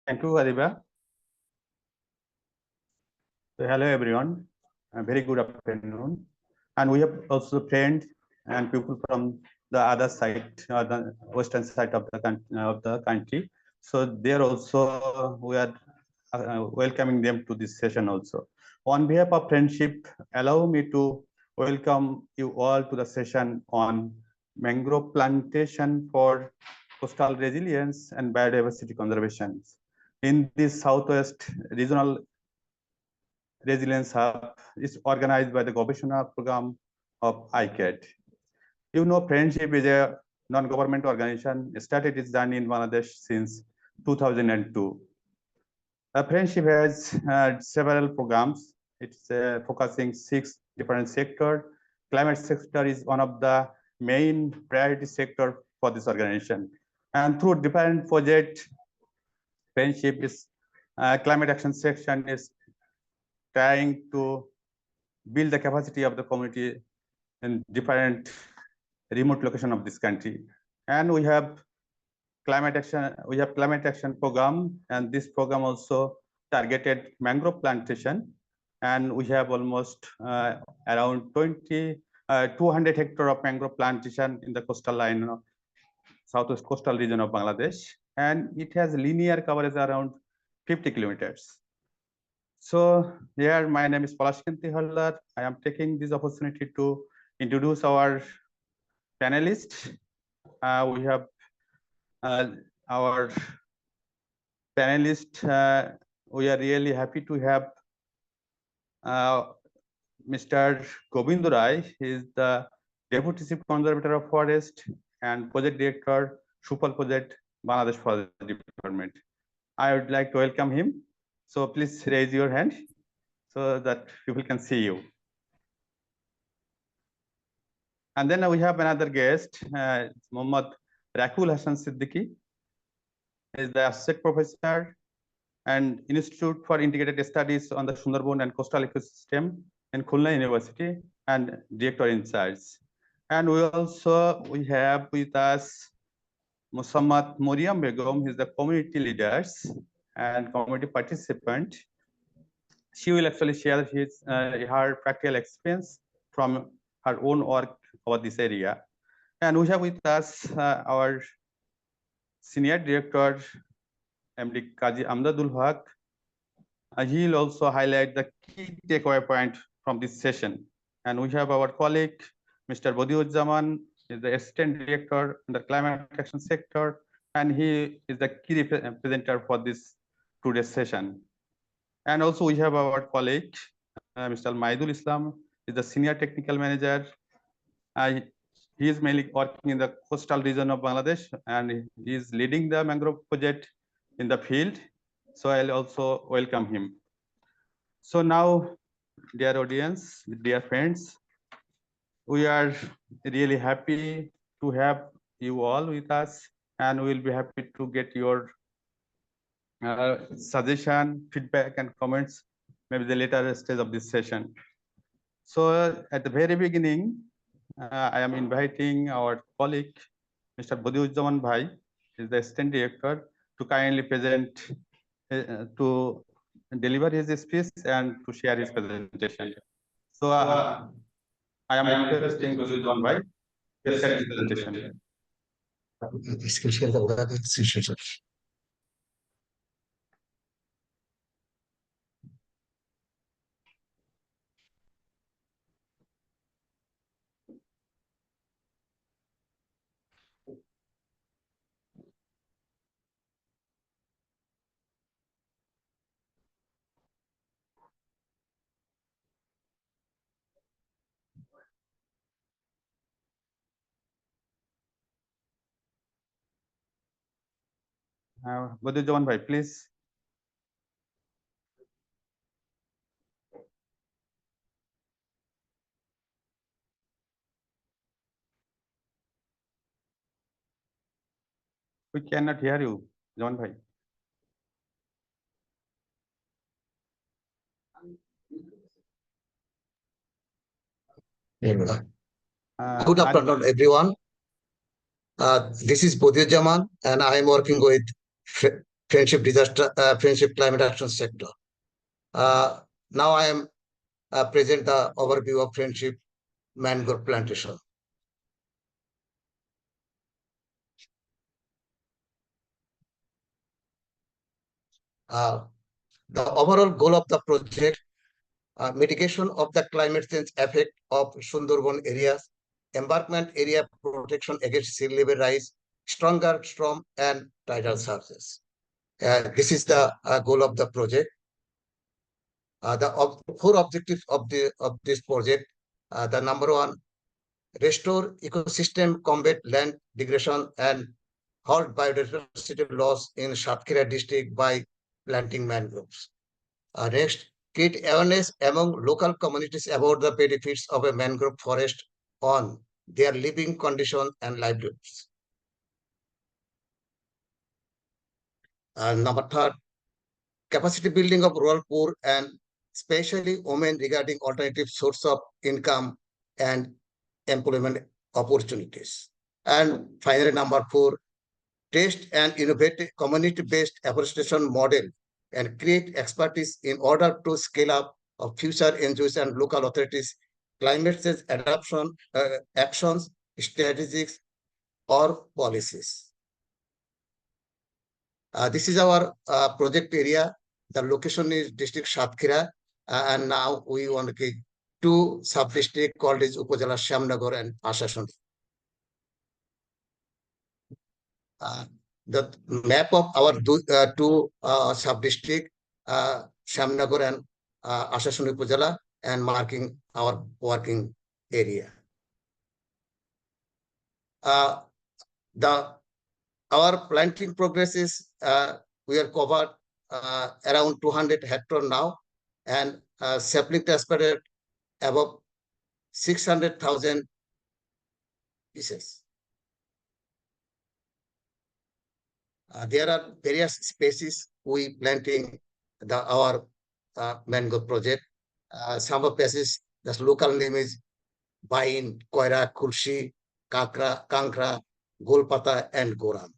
Thank you, Adiba. So, hello, everyone. A very good afternoon. And we have also friends and people from the other side, the western side of the country. So, there also we are welcoming them to this session also. On behalf of Friendship, allow me to welcome you all to the session on mangrove plantation for coastal resilience and biodiversity conservation. In this Southwest Regional Resilience Hub is organized by the Gobeshona Program of ICAT. You know, Friendship is a non-government organization, started its journey in Bangladesh since 2002. Friendship has several programs. It's focusing 6 different sectors. Climate sector is one of the main priority sector for this organization. And through different projects, Friendship is climate action section is trying to build the capacity of the community in different remote location of this country. And we have climate action program, and this program also targeted mangrove plantation, and we have almost around 200 hectares of mangrove plantation in the coastal line of southwest coastal region of Bangladesh, and it has linear coverage around 50 kilometers. So here, my name is Palashkanti Hallar. I am taking this opportunity to introduce our panelists. We have our panelists. We are really happy to have Mr. Govindu Rai. He is the Deputy Chief Conservator of Forest and Project Director, Supal Project, Bangladesh Forest Department. I would like to welcome him. So please raise your hand so that people can see you. And then we have another guest, Mohammad Rakul Hassan Siddiqui. He is the Associate Professor and Institute for Integrated Studies on the Sundarban and Coastal Ecosystem in Khulna University and Director in charge. And we have with us Musammat Moriam Begum. He is the community leaders and community participant. She will actually share her practical experience from her own work over this area. And we have with us our Senior Director, MD Kazi Amdadul Haq. He will also highlight the key takeaway point from this session. And we have our colleague, Mr. Bodiuzzaman, is the Assistant Director in the Climate Action Sector, and he is the key presenter for this today's session. And also we have our colleague, Mr. Maidul Islam, is the Senior Technical Manager. He is mainly working in the coastal region of Bangladesh, and he is leading the mangrove project in the field. So I'll also welcome him. So now, dear audience, dear friends, we are really happy to have you all with us, and we'll be happy to get your suggestion, feedback, and comments, maybe the later stage of this session. So at the very beginning, I am inviting our colleague, Mr. Bodiuzzaman Bhai, is the Assistant Director, to kindly present, to deliver his speech and to share his presentation. So I am requesting Bodiuzzaman Bhai to share his presentation. Bodiuzzaman Bhai, please. We cannot hear you, John Bhai. Good afternoon, everyone. This is Bodiuzzaman, and I am working with Friendship Climate Action Sector. Now I am present the overview of Friendship Mangrove Plantation. The overall goal of the project, mitigation of the climate change effect of Sundarban areas, embankment area protection against sea level rise, stronger storm and tidal surges. This is the goal of the project. The four objectives of this project, the number one, restore ecosystem, combat land degradation, and halt biodiversity loss in Satkhira district by planting mangroves. Next, create awareness among local communities about the benefits of a mangrove forest on their living conditions and livelihoods. Number third, capacity building of rural poor and especially women regarding alternative source of income and employment opportunities. And finally, number four, test and innovate community-based afforestation model and create expertise in order to scale up of future NGOs and local authorities, climate change adaptation actions, strategies, or policies. This is our project area. The location is district Satkhira, and now we want to get two sub-district called is Upazila Shyamnagar and Ashashoni. The map of our two sub-district, Shyamnagar and Ashashoni Upazila, and marking our working area. Our planting progress is we are covered around 200 hectares now, and sapling transplanted above 600,000 pieces. There are various species we planting our mangrove project. Some of species, the local name is Bain, Koira, Kulshi, Kankra, Golpata, and Goram.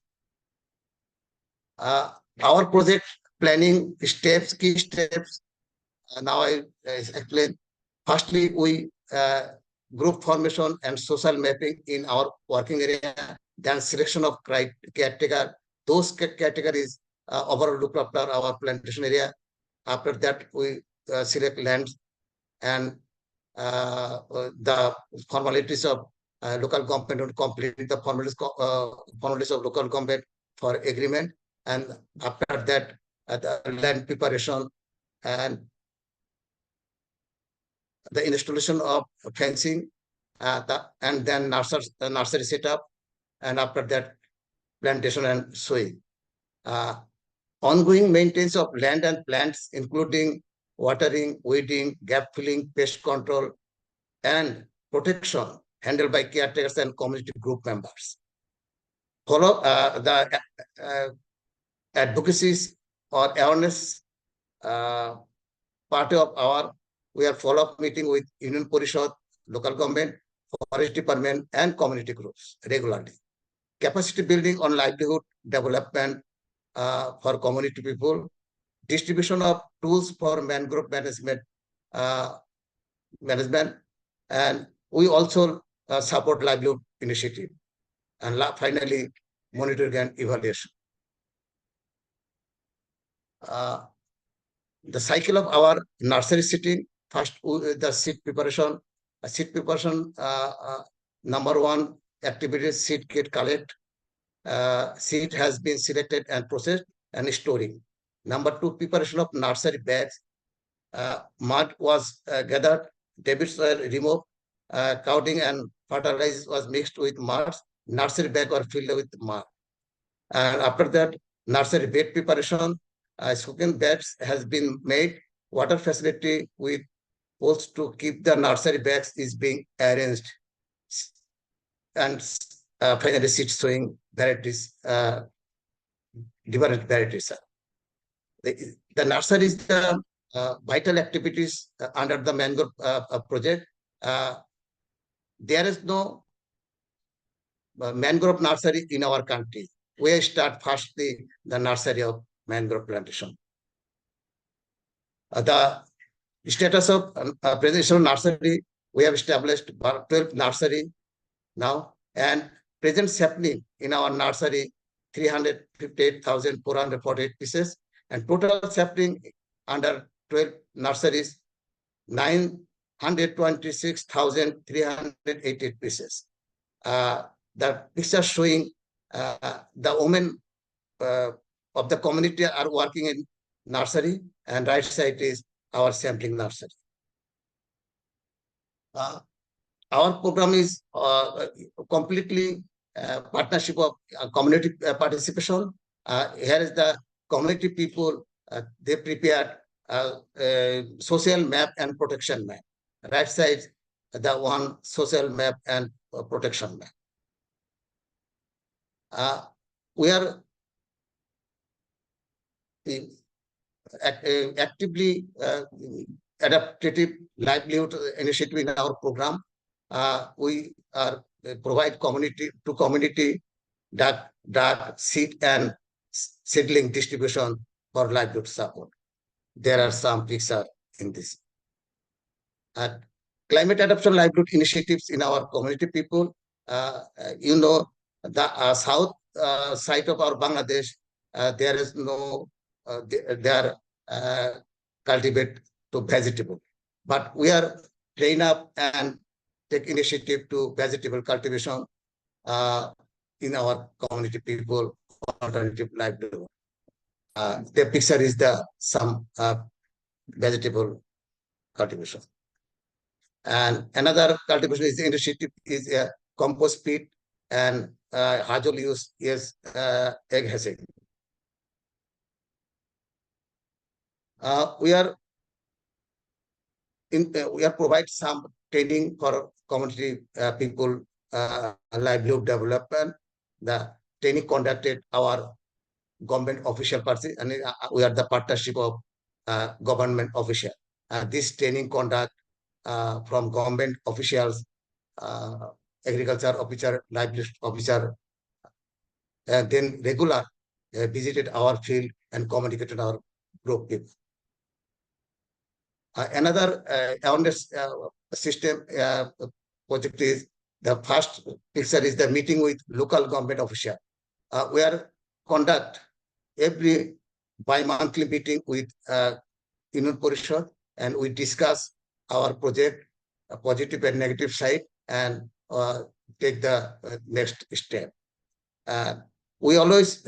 Our project planning steps, key steps, now I explain. Firstly, we group formation and social mapping in our working area, then selection of caretaker. Those categories overall look after our plantation area. After that, we select lands and the formalities of local government to complete the formalities of local government for agreement. And after that, the land preparation and the installation of fencing, and then nursery setup, and after that, plantation and sowing. Ongoing maintenance of land and plants, including watering, weeding, gap filling, pest control, and protection handled by caretakers and community group members. Follow the advocacies or awareness part of our, we are follow-up meeting with Union Parishad, local government, forest department, and community groups regularly. Capacity building on livelihood development for community people, distribution of tools for mangrove management, and we also support livelihood initiative. And finally, monitoring and evaluation. The cycle of our nursery seeding, first the seed preparation. Number one activity is seed kit collect. Seed has been selected and processed and storing. Number two, preparation of nursery bags. Mud was gathered, debris were removed, cowding and fertilizer was mixed with mud. Nursery bag were filled with mud. And after that, nursery bed preparation, soaking beds has been made. Water facility with holes to keep the nursery bags is being arranged. And finally, seed sowing varieties, different varieties. The nursery is the vital activities under the mangrove project. There is no mangrove nursery in our country. We start first the nursery of mangrove plantation. The status of presidential nursery, we have established 12 nursery now, and present sapling in our nursery 358,448 pieces, and total sapling under 12 nurseries 926,388 pieces. The picture showing the women of the community are working in nursery, and right side is our sampling nursery. Our program is completely partnership of community participation. Here is the community people, they prepared social map and protection map. Right side, the one social map and protection map. We are actively adaptive livelihood initiative in our program. We are provide community dark seed and seedling distribution for livelihood support. There are some pictures in this. Climate adaptation livelihood initiatives in our community people. You know, the south side of our Bangladesh, there is no, they are cultivate to vegetable. But we are train up and take initiative to vegetable cultivation in our community people, alternative livelihood. The picture is the some vegetable cultivation. And another cultivation is the initiative is a compost pit and hydro use is egg hatching. We are provide some training for community people livelihood development. The training conducted our government official person, and we are the partnership of government official. This training conduct from government officials, agriculture officer, livelihood officer, then regular visited our field and communicated our group people. Another awareness system project is the first picture is the meeting with local government official. We are conduct every bi-monthly meeting with Union Parishad, and we discuss our project, positive and negative side, and take the next step. We always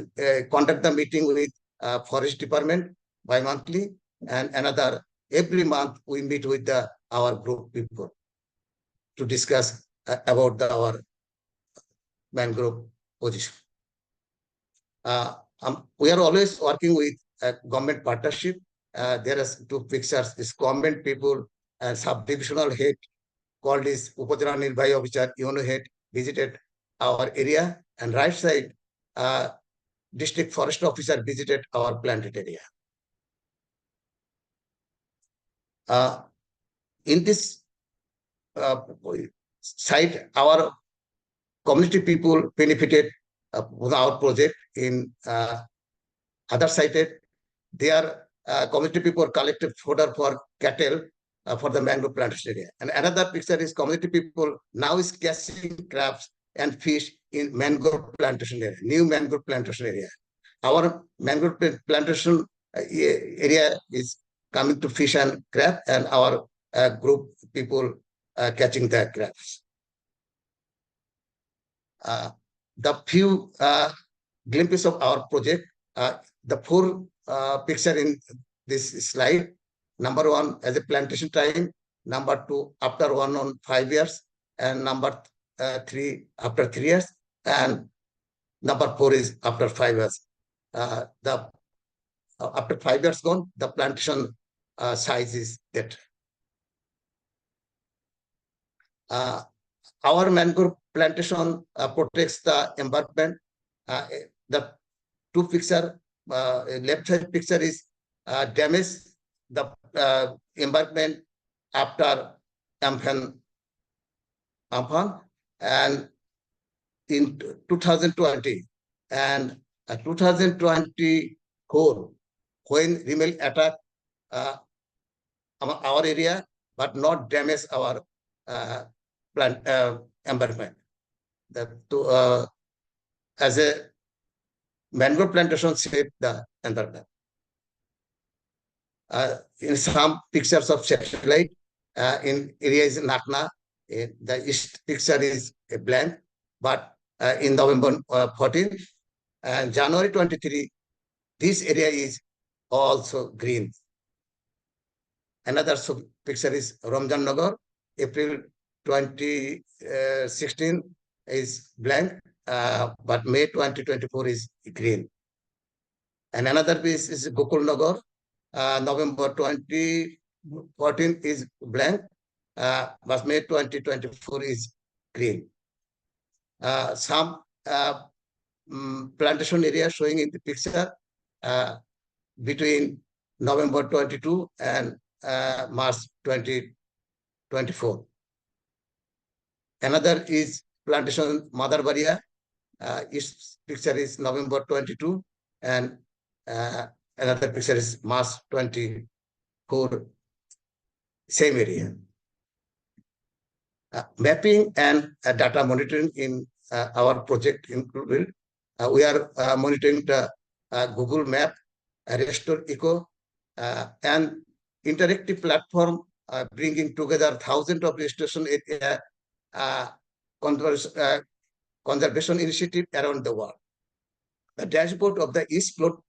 conduct the meeting with Forest Department bi-monthly, and another every month we meet with our group people to discuss about our mangrove position. We are always working with government partnership. There are two pictures. This government people and subdivisional head called is Upazila Nirbhayi Officer, UNO head visited our area, and right side district forest officer visited our planted area. In this side, our community people benefited with our project. In other side, their community people collected fodder for cattle for the mangrove plantation area. And another picture is community people now is catching crabs and fish in mangrove plantation area, new mangrove plantation area. Our mangrove plantation area is coming to fish and crab, and our group people catching the crabs. The few glimpses of our project, the four picture in this slide. Number one, as a plantation time. Number two, after 1 on 5 years, and number three, after 3 years, and number four is after 5 years. After 5 years gone, the plantation size is that. Our mangrove plantation protects the environment. The two picture, left side picture is damage the environment after Amphan, and in 2020 and 2021 whole when remel attack our area, but not damage our plant environment. As a mangrove plantation save the environment. In some pictures of satellite, in area is Nakna, the east picture is a blank, but in November 14 and January 23, this area is also green. Another picture is Ramjan Nagar, April 2016 is blank, but May 2024 is green. And another piece is Gokul Nagar, November 2014 is blank, but May 2024 is green. Some plantation area showing in the picture between November 22 and March 2024. Another is plantation Mother Baria. Its picture is November 22 and another picture is March 24, same area. Mapping and data monitoring in our project included. We are monitoring the Google Map, Restore Eco, and interactive platform bringing together thousands of restoration area conservation initiative around the world. The dashboard of the East plot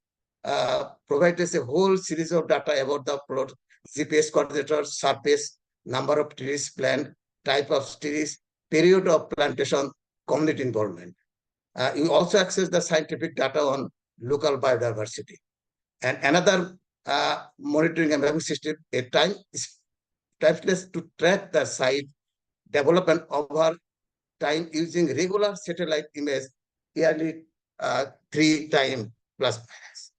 provides a whole series of data about the plot, GPS coordinates, surface, number of trees planted, type of trees, period of plantation, community involvement. You also access the scientific data on local biodiversity. And another monitoring and mapping system, a time is timeless to track the site development over time using regular satellite image yearly 3 times plus minus.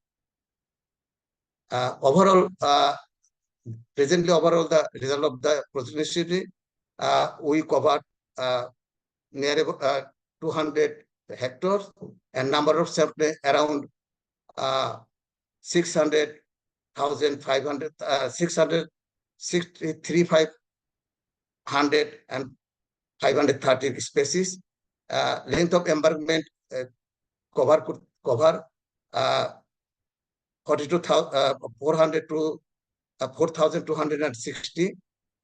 Presently overall the result of the project initiative, we covered near 200 hectares and number of samples around 663,500 and 530 species. Length of embankment cover 400 to 4,260,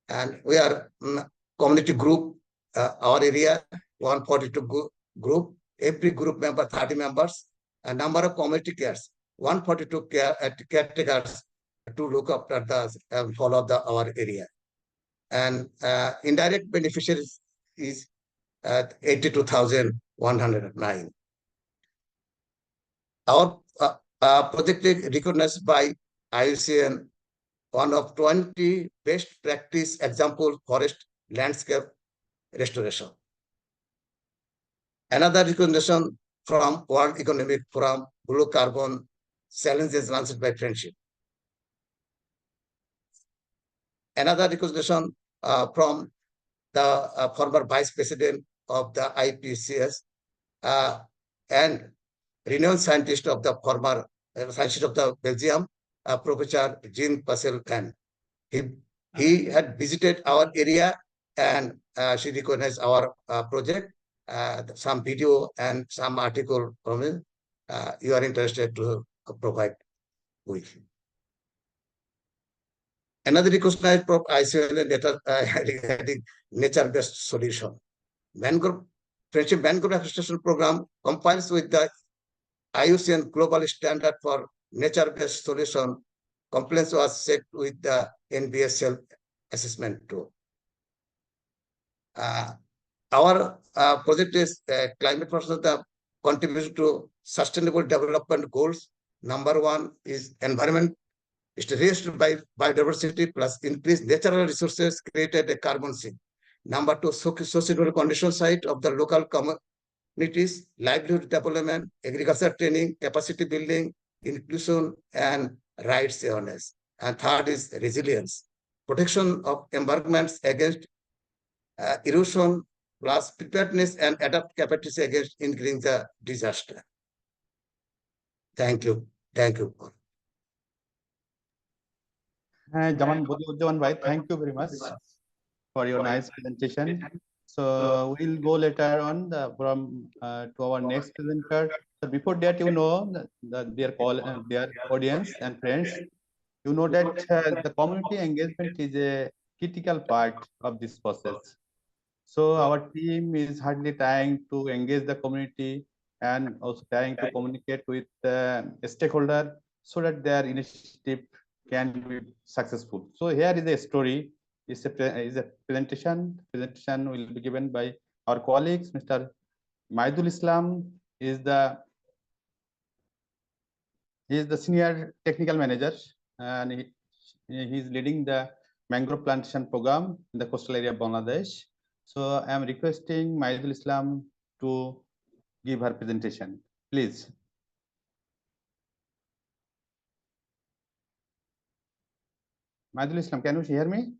and we are community group. Our area 142 group. Every group member 30 members. A number of community cares 142 caretakers to look after the follow our area, and indirect beneficiaries is 82,109. Our project is recognized by IUCN one of 20 best practice example forest landscape restoration. Another recognition from World Economic Forum, Blue Carbon Challenges launched by Friendship. Another recognition from the former Vice President of the IPCS and renowned scientist of the former scientist of the Belgium, Professor Jean Pascal. He had visited our area and she recognized our project. Some video and some article from it, you are interested to provide with. Another recognized ICL regarding nature-based solution. Mangrove Friendship Mangrove Restoration Program complies with the IUCN Global Standard for Nature-Based Solution. Compliance was set with the NBS self-assessment tool. Our project is climate versus the contribution to sustainable development goals. Number 1 is environment. It's raised by biodiversity plus increased natural resources created a carbon sink. Number 2, socio-economic condition side of the local communities, livelihood development, agriculture training, capacity building, inclusion, and rights awareness. And third is resilience, protection of environments against erosion, plus preparedness and adapt capacity against increasing the disaster. Thank you. Thank you. Jaman Bodhiudjaman bhai, thank you very much for your nice presentation. So we'll go later on to our next presenter. So before that, their audience and friends, you know that the community engagement is a critical part of this process. So our team is hardly trying to engage the community and also trying to communicate with a stakeholder so that their initiative can be successful. So here is a story, is a presentation. Presentation will be given by our colleagues. Mr. Maidul Islam is the senior technical manager, and he is leading the mangrove plantation program in the coastal area of Bangladesh. So I am requesting Maidul Islam to give her presentation. Please. Maidul Islam, can you hear me?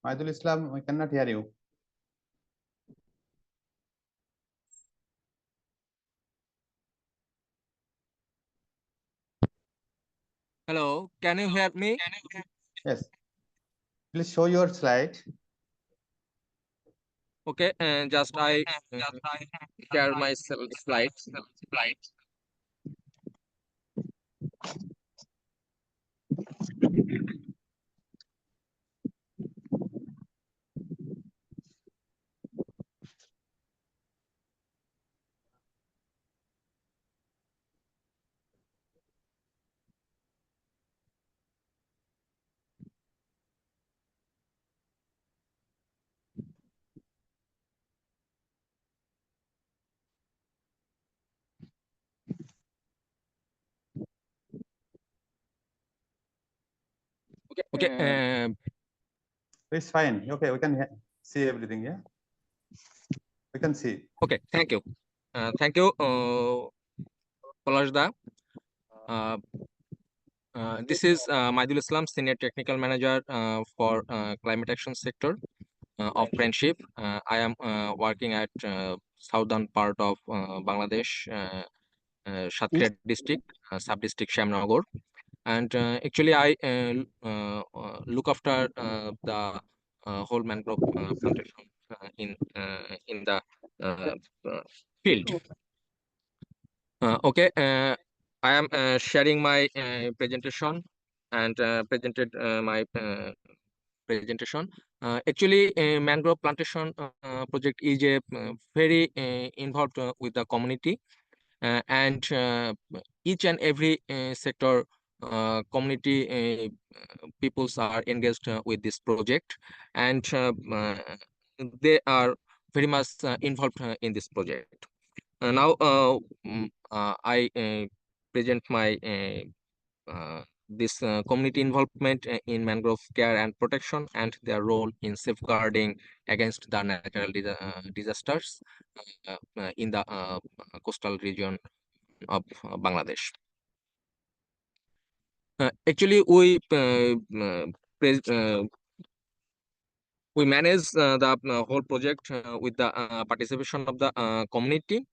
Maidul Islam, we cannot hear you. Hello, can you hear me? Yes. Please show your slide. Okay, just I share my slides. Okay, It's fine. Okay, we can see everything. Yeah, we can see. okay, thank you. Thank you, Palashda. Uh, this is Maidul Islam, Senior Technical Manager for Climate Action Sector of Friendship. I am working at southern part of Bangladesh, Satkhira district, sub-district Shamnagar. And actually, I look after the whole mangrove plantation in the uh, field. Okay, I am sharing my presentation and presented my presentation. Actually, mangrove plantation project is a very involved with the community, and each and every sector community peoples are engaged with this project, and they are very much involved in this project. Now I present my this community involvement in mangrove care and protection and their role in safeguarding against the natural disasters in the coastal region of Bangladesh. Actually, we manage the whole project with the participation of the community,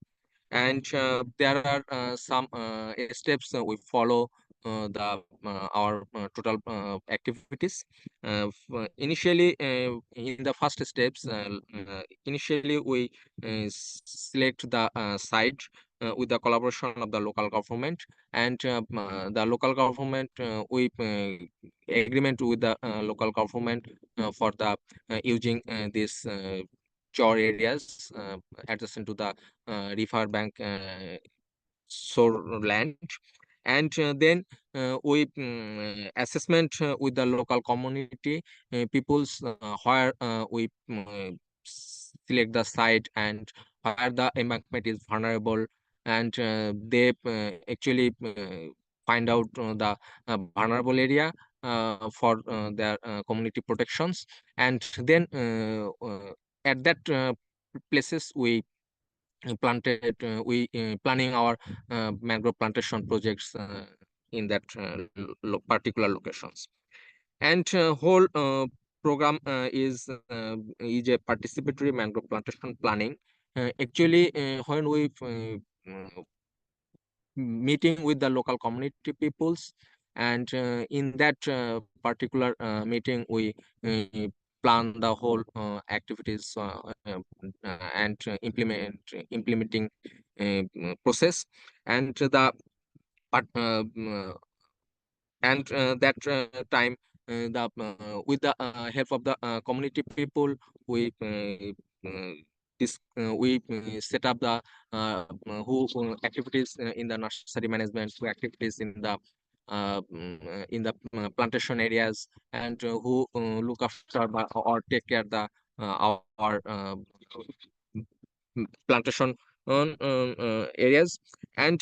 and there are some steps we follow our total activities. Initially, in the first steps, initially we select the site with the collaboration of the local government, and the local government we agreement with the local government for the using this chore areas adjacent to the river bank shore land, and then we assessment with the local community peoples where we select the site and where the embankment is vulnerable, and they actually find out the vulnerable area for their community protections, and then at that places we planning our mangrove plantation projects in that particular locations. And whole program is a participatory mangrove plantation planning. Actually, when we meeting with the local community peoples, and in that particular meeting we plan the whole activities and implementing process, and the but and that time the with the help of the community people, we we set up the who activities in the nursery management, who activities in the plantation areas, and who look after or take care the our plantation areas. And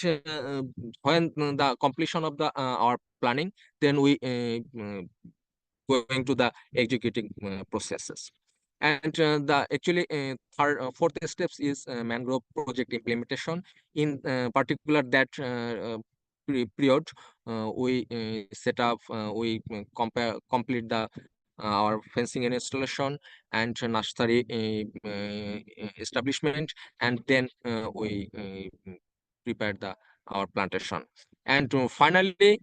when the completion of the our planning, then we going to the executing processes. And the actually fourth steps is mangrove project implementation. In particular that period, we set up, we complete the our fencing and installation and nursery establishment, and then we prepare the our plantation. And finally,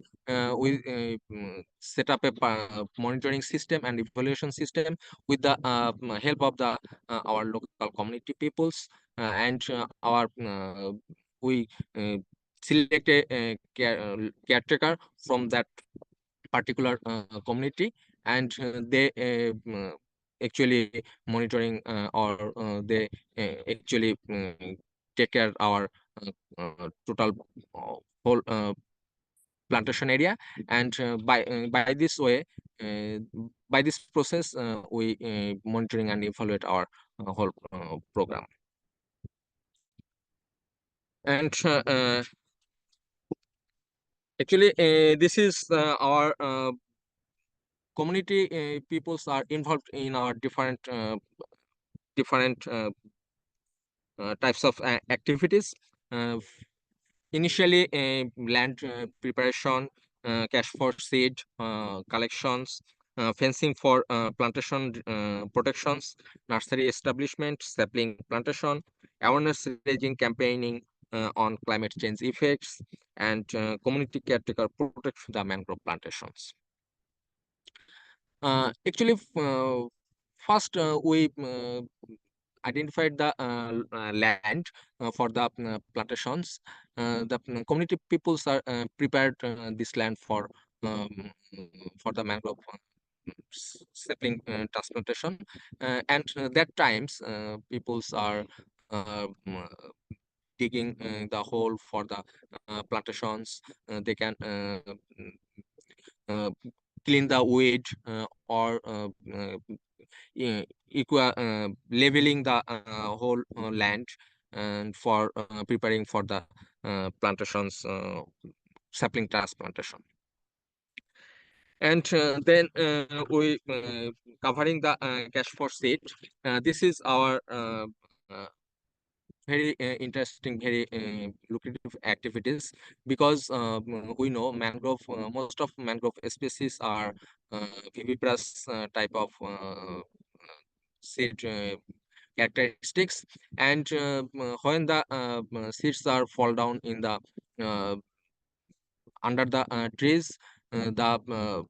we set up a monitoring system and evaluation system with the help of the our local community peoples, and our we select a caretaker from that particular community, and they actually monitoring or they actually take care our total whole plantation area. And by this way, uh, by this process, we monitoring and evaluate our whole program. And actually this is our community peoples are involved in our different types of activities. Initially, land preparation, cash for seed collections, fencing for plantation protections, nursery establishment, sapling plantation, awareness raising campaigning on climate change effects, and community caretaker protect the mangrove plantations. Actually, first we identified the land for the plantations. The community peoples are prepared this land for the mangrove sapling transplantation, and that times peoples are digging the hole for the plantations. They can clean the weed or leveling the whole land, and for preparing for the plantations sapling transplantation. And then we covering the cash for seed. This is our very interesting, very lucrative activities, because we know mangrove, most of mangrove species are viviparous type of seed characteristics. And when the seeds are fall down in the under the trees, the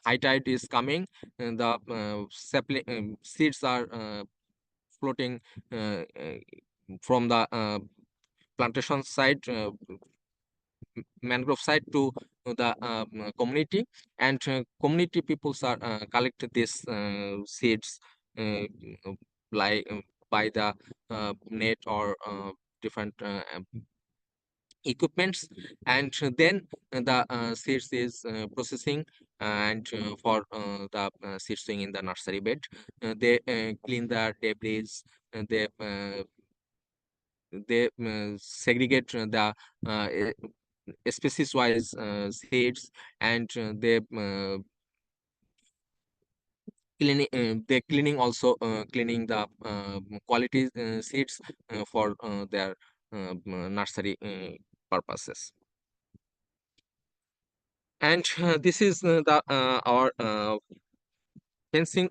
high tide is coming, and the sapling seeds are floating from the plantation side, mangrove side, to the community. And community peoples are collect these seeds like by the net or different equipments. And then the seeds is processing, and for the seed sowing in the nursery bed. They clean the debris, they segregate the species wise seeds, and they they're cleaning also cleaning the quality seeds for their nursery purposes. And this is the our fencing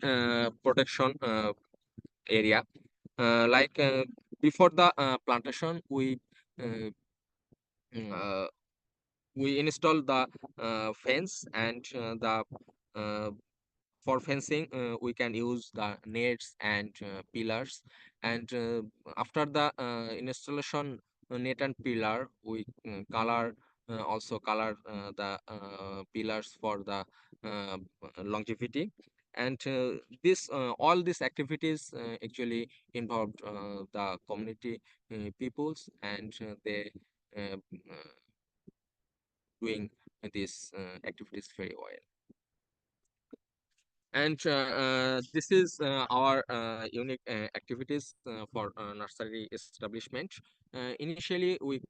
protection area. Like before the plantation, uh, uh, we install the fence, and the uh, for fencing we can use the nets and pillars. And after the installation net and pillar, we also color the pillars for the uh, longevity. And this all these activities actually involved the community peoples, and they uh, doing these activities very well. And this is our unique activities for nursery establishment. Initially, we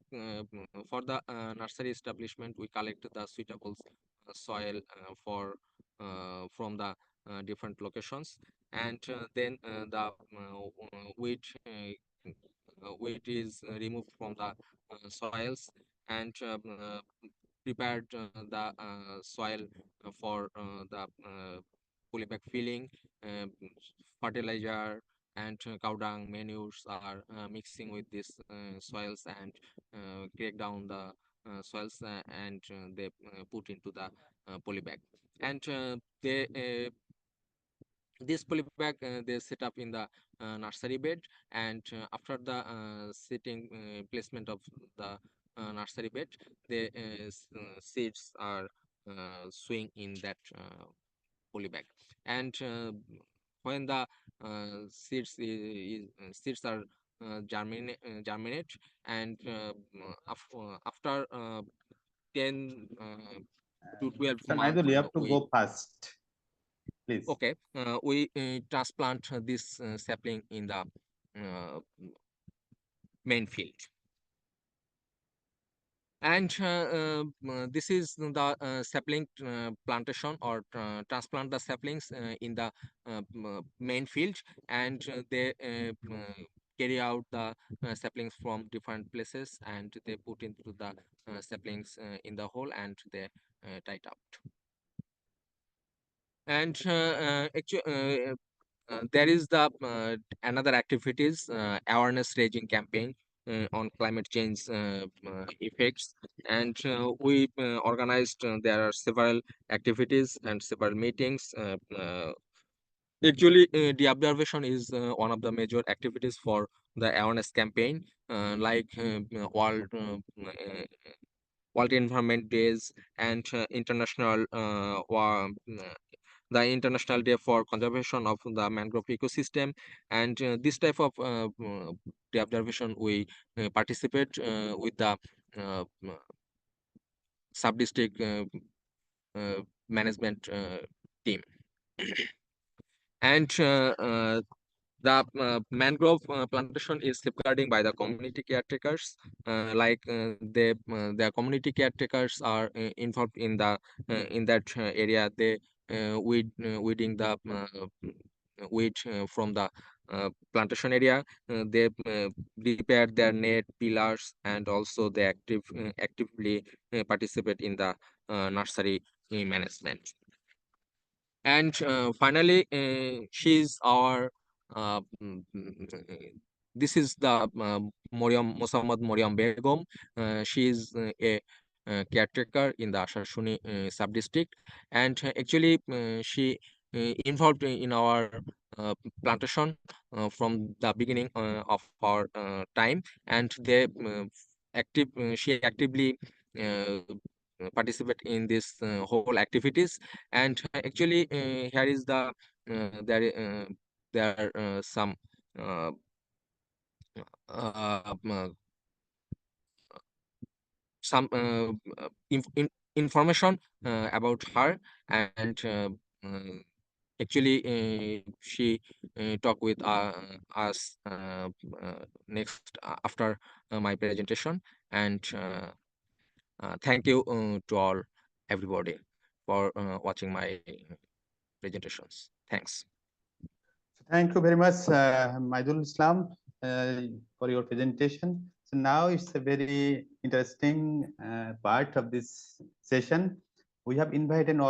for the nursery establishment, we collect the suitable soil for from the different locations, and then the wheat is removed from the soils, and prepared the soil for the polybag filling, uh, fertilizer, and cow dung manures are mixing with these soils, and break down the soils, and they put into the polybag. And they this polybag they set up in the nursery bed. And after the sitting placement of the nursery bed, the seeds are swing in that polybag. And when the seeds are germinate, and after 10 to 12 So months, Naidul, you have to we go fast, please. okay, we transplant this sapling in the main field. And this is the sapling plantation, or transplant the saplings in the main field. And they carry out the saplings from different places, and they put into the saplings in the hole, and they tie it out. And actually, there is the another activities awareness raising campaign on climate change effects. And we organized there are several activities and several meetings. Actually, the observation is one of the major activities for the awareness campaign, like World Environment Days, and the International Day for Conservation of the Mangrove Ecosystem. And this type of the observation we participate with the uh, sub-district management team. And the mangrove plantation is safeguarding by the community caretakers. The community caretakers are involved in that area. They weeding the weed from the plantation area. They repair their net pillars, and also they actively participate in the nursery management. And finally, she's our this is the Moriam Mosammad Moriam Begum. She is a caretaker in the Ashashuni sub-district. And actually she involved in our plantation from the beginning of our time. And she actively uh, participate in this whole activities. And actually here is the there are some uh, uh, uh, some information about her. And actually she talk with us next after my presentation. And thank you to all everybody for watching my presentations. Thanks. Thank you very much, Maidul Islam, for your presentation. So now it's a very interesting part of this session. We have invited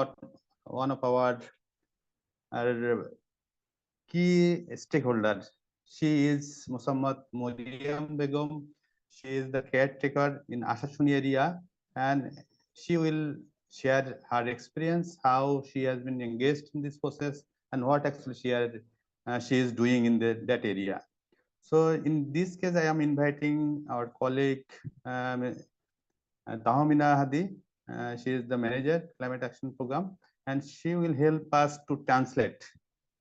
one of our key stakeholder. She is Muhammad Mariam Begum. She is the caretaker in Ashashuni area, and she will share her experience, how she has been engaged in this process, and what actually she is doing in that area. So in this case, I am inviting our colleague Tahomina Hadi. She is the manager, Climate Action Program, and she will help us to translate,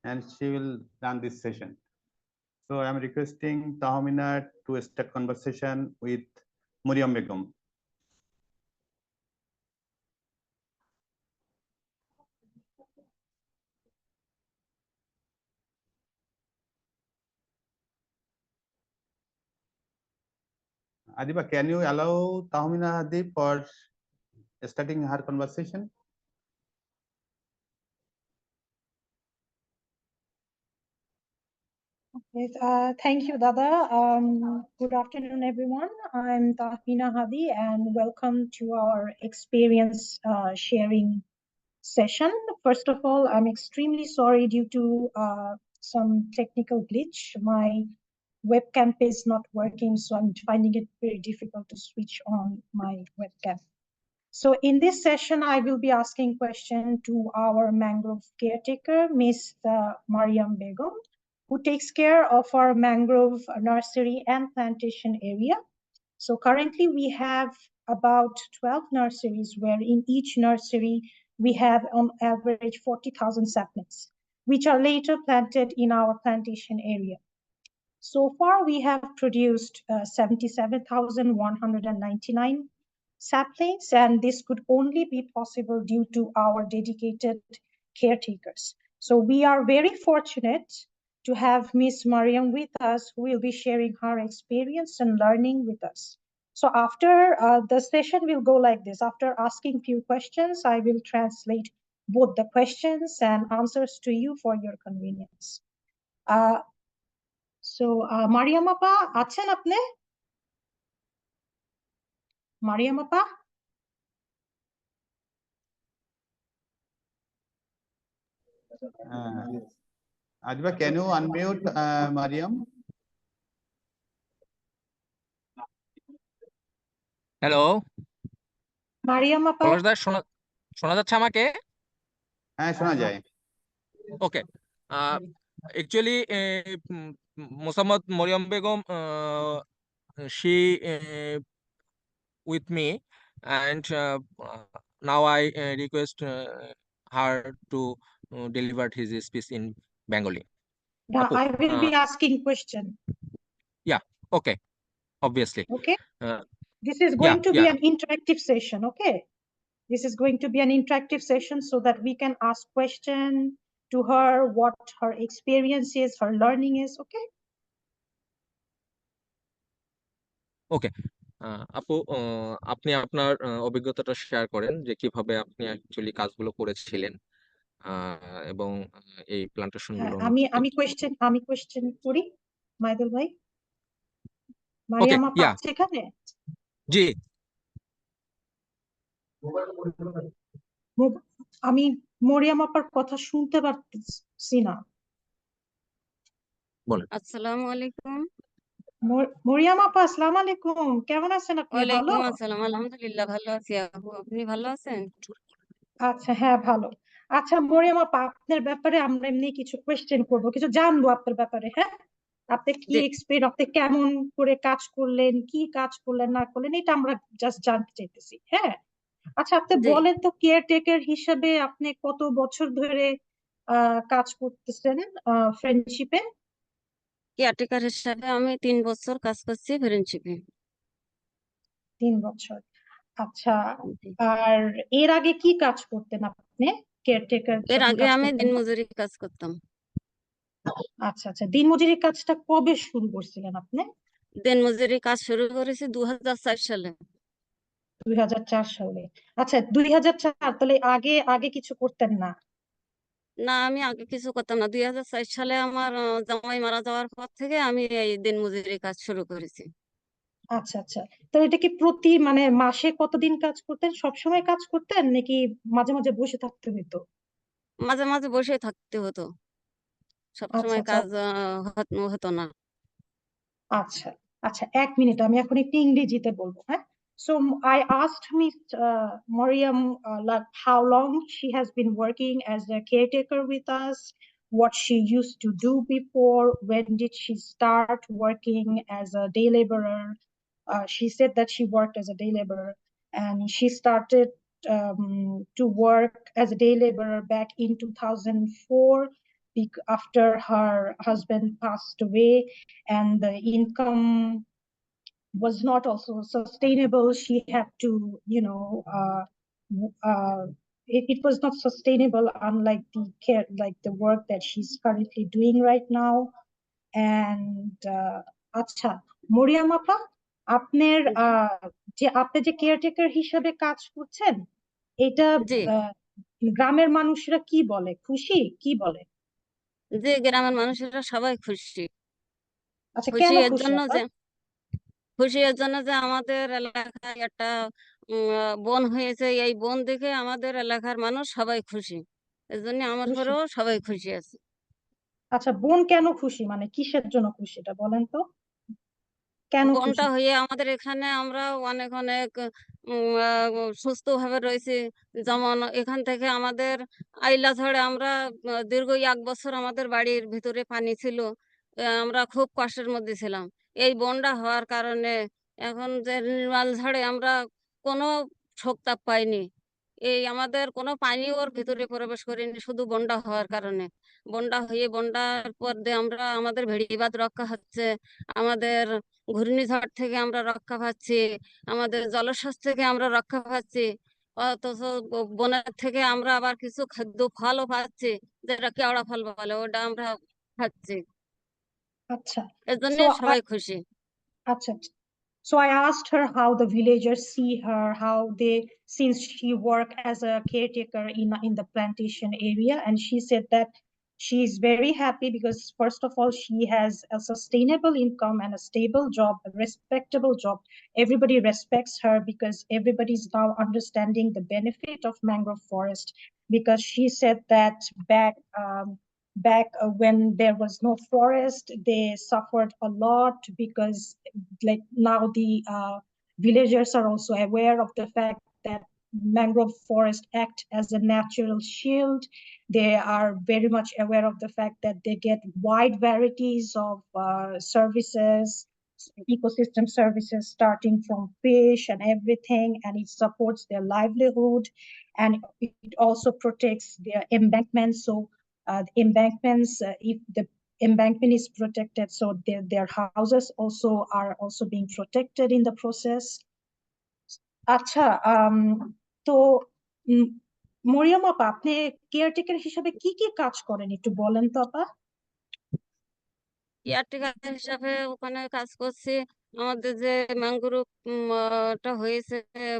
and she will run this session. So I am requesting Tahomina to start conversation with Muriam Begum. Adiba, can you allow Tahomina Hadi for starting her conversation? Yes, thank you, Dada. Good afternoon, everyone. I'm Tahmina Hadi, and welcome to our experience sharing session. First of all, I'm extremely sorry due to some technical glitch. My webcam is not working, so I'm finding it very difficult to switch on my webcam. So in this session, I will be asking questions to our mangrove caretaker, Ms. Mariam Begum, who takes care of our mangrove nursery and plantation area. So currently we have about 12 nurseries, where in each nursery we have on average 40,000 saplings, which are later planted in our plantation area. So far, we have produced 77,199 saplings, and this could only be possible due to our dedicated caretakers. So we are very fortunate to have Miss Mariam with us, who will be sharing her experience and learning with us. So after the session will go like this. After asking few questions, I will translate both the questions and answers to you for your convenience. So, Mariam আপা আছেন আপনি? Mariam আপা? Adiba, can you unmute Mariam? Hello Mariam আপা? পলাশদা, শোনা যাচ্ছে আমাকে? হ্যাঁ, শোনা যায়। ওকে, actually Mohammad Mariam Begum, she with me, and now I request her to deliver his speech in Bengali. Yeah, Apu, I will be asking question. Yeah, okay, obviously. Okay. This is Yeah, going to be yeah. an interactive session. Okay. This is going to be an interactive session so that we can ask question to her, what her experience is, her learning is. Okay. ওকে, আপু, আপনি আপনার অভিজ্ঞতাটা share করেন যে কিভাবে আপনি actually কাজগুলো করেছিলেন এবং এই প্লান্টেশন গুলো আমি কোয়েশ্চেন করি মাইদুল ভাই। ওকে, মারিয়াম আপা ইয়া, আছে এখানে? জি, আমি মরিয়াম আপার কথা শুনতে পারতেছি না। বলেন। আসসালামু আলাইকুম। মরিয়াম আপা, আসসালামু আলাইকুম, কেমন আছেন আপনি? ভালো? ওয়ালাইকুম আসসালাম, আলহামদুলিল্লাহ ভালো আছি আপু, আপনি ভালো আছেন? আচ্ছা, হ্যাঁ ভালো। আচ্ছা মরিয়াম আপা, আপনার ব্যাপারে আমরা এমনি কিছু কোয়েশ্চেন করবো, কিছু জানবো আপনার ব্যাপারে। হ্যাঁ, আপনি কি এক্সপেরিয়েন্স, আপনি কেমন করে কাজ করলেন, কি কাজ করলেন না করলেন, এটা আমরা জাস্ট জানতে চাইতেছি। হ্যাঁ, আচ্ছা আপনি বলেন তো, কেয়ারটেকার হিসেবে আপনি কত বছর ধরে কাজ করতেছেন ফ্রেন্ডশিপে? কেয়ারটেকার হিসাবে আমি 3 বছর কাজ করছি ফ্রেন্ডশিপে। 3 বছর। আচ্ছা, আর এর আগে কি কাজ করতেন আপনি কেয়ারটেকার? এর আগে আমি দিনমজুরি কাজ করতাম। আচ্ছা আচ্ছা, দিনমজুরি কাজটা কবে শুরু করছিলেন আপনি? দিনমজুরি কাজ শুরু করেছি 2004 সালে। 2004 সালে। আচ্ছা 2004, তাহলে আগে কিছু করতেন না? না, আমি আগে কিছু করতাম না। 2004 সালে আমার জামাই মারা যাওয়ার পর থেকে আমি এই দিনমজুরি কাজ শুরু করেছি। আচ্ছা আচ্ছা, তো এটা কি মানে মাসে কতদিন কাজ করতেন? সবসময় কাজ করতেন নাকি মাঝে মাঝে বসে থাকতে হতো? মাঝে মাঝে বসে থাকতে হতো, আচ্ছা সবসময় আচ্ছা কাজ হতো না। আচ্ছা আচ্ছা, 1 মিনিট, আমি এখন একটু ইংরেজিতে বলবো, হ্যাঁ? So I asked Miss Mariam like how long she has been working as a caretaker with us, what she used to do before, when did she start working as a day laborer. She said that she worked as a day laborer and she started to work as a day laborer back in 2004 after her husband passed away and the income was not also sustainable. She had to, it was not sustainable, unlike the care, like the work that she's currently doing right now. And আচ্ছা, মরিয়াম আপা, আপনার আপনি যে caretaker হিসেবে কাজ করছেন, এটা জি গ্রামের মানুষরা কি বলে? খুশি কি বলে? জি, গ্রামের মানুষেরা সবাই খুশি। আচ্ছা, খুশি কেন এর খুশি জন্য আপা? যে আমাদের এলাকায় একটা বন হয়েছে, এই বন দেখে আমাদের এলাকার মানুষ সবাই খুশি। এর জন্য আমার খুশি। ঘরেও সবাই খুশি আছে। আচ্ছা, বোন কেন খুশি, মানে কিসের জন্য খুশি এটা বলেন তো, কেন বনটা খুশি? হয়ে আমাদের এখানে আমরা অনেক অনেক সুস্থ ভাবে রয়েছি। যেমন এখান থেকে আমাদের আইলা ঝড়ে আমরা দীর্ঘ 1 বছর আমাদের বাড়ির ভিতরে পানি ছিল। আমরা খুব কষ্টের মধ্যে ছিলাম। এই বন্যা হওয়ার কারণে এখন যে নির্মল ঝড়ে আমরা কোনো শোকতাপ পাইনি। এই আমাদের কোনো পানি ওর ভিতরে প্রবেশ করেনি, শুধু বন্যা হওয়ার কারণে। বন্যা হয়ে বন্যার পর দিয়ে আমরা আমাদের ভেড়িবাদ রক্ষা হচ্ছে, আমাদের ঘূর্ণিঝড় থেকে আমরা রক্ষা পাচ্ছি, আমাদের জলোচ্ছ্বাস থেকে আমরা রক্ষা পাচ্ছি। অথচ বনের থেকে আমরা আবার কিছু খাদ্য ফলও পাচ্ছি, যেটা কেওড়া ফল বলে, ওটা আমরা খাচ্ছি। আচ্ছা, এর জন্য সো সবাই খুশি। আচ্ছা, so I asked her how the villagers see her, how they, since she worked as a caretaker in the plantation area, and she said that she is very happy because first of all she has a sustainable income and a stable job, a respectable job. Everybody respects her because everybody is now understanding the benefit of mangrove forest, because she said that when there was no forest, they suffered a lot, because like now the villagers are also aware of the fact that mangrove forest act as a natural shield. They are very much aware of the fact that they get wide varieties of services, ecosystem services, starting from fish and everything, and it supports their livelihood, and it also protects their embankments. So embankments, if the embankment is protected, so their houses also are also being protected in the process. আচ্ছা, তো উম, মরিয়ম আপা, আপনি caretaker হিসাবে কি কি কাজ করেন একটু বলেন তো আপা? কেয়ারটেকার হিসাবে ওখানে কাজ করছি। আমাদের যে ম্যানগ্রোভ টা হয়েছে,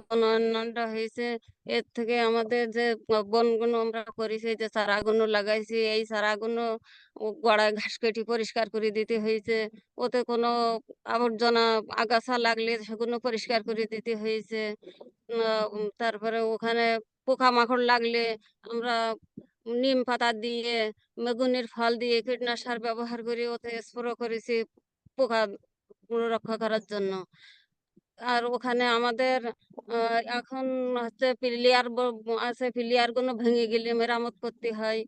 বনায়নটা হয়েছে, এর থেকে আমাদের যে বনগুলো আমরা করেছি, যে চারাগুলো লাগাইছি, এই চারাগুলো গোড়ায় ঘাস কেটে পরিষ্কার করে দিতে হয়েছে। ওতে কোনো আবর্জনা আগাছা লাগলে সেগুলো পরিষ্কার করে দিতে হয়েছে। তারপরে ওখানে পোকামাকড় লাগলে আমরা নিম পাতা দিয়ে, বেগুনের ফল দিয়ে কীটনাশক ব্যবহার করে ওতে স্প্রে করেছি পোকা রক্ষা করার জন্য। আর ওখানে আমাদের এখন হচ্ছে পিলিয়ার আছে, পিলিয়ার গুলো ভেঙে গেলে মেরামত করতে হয়,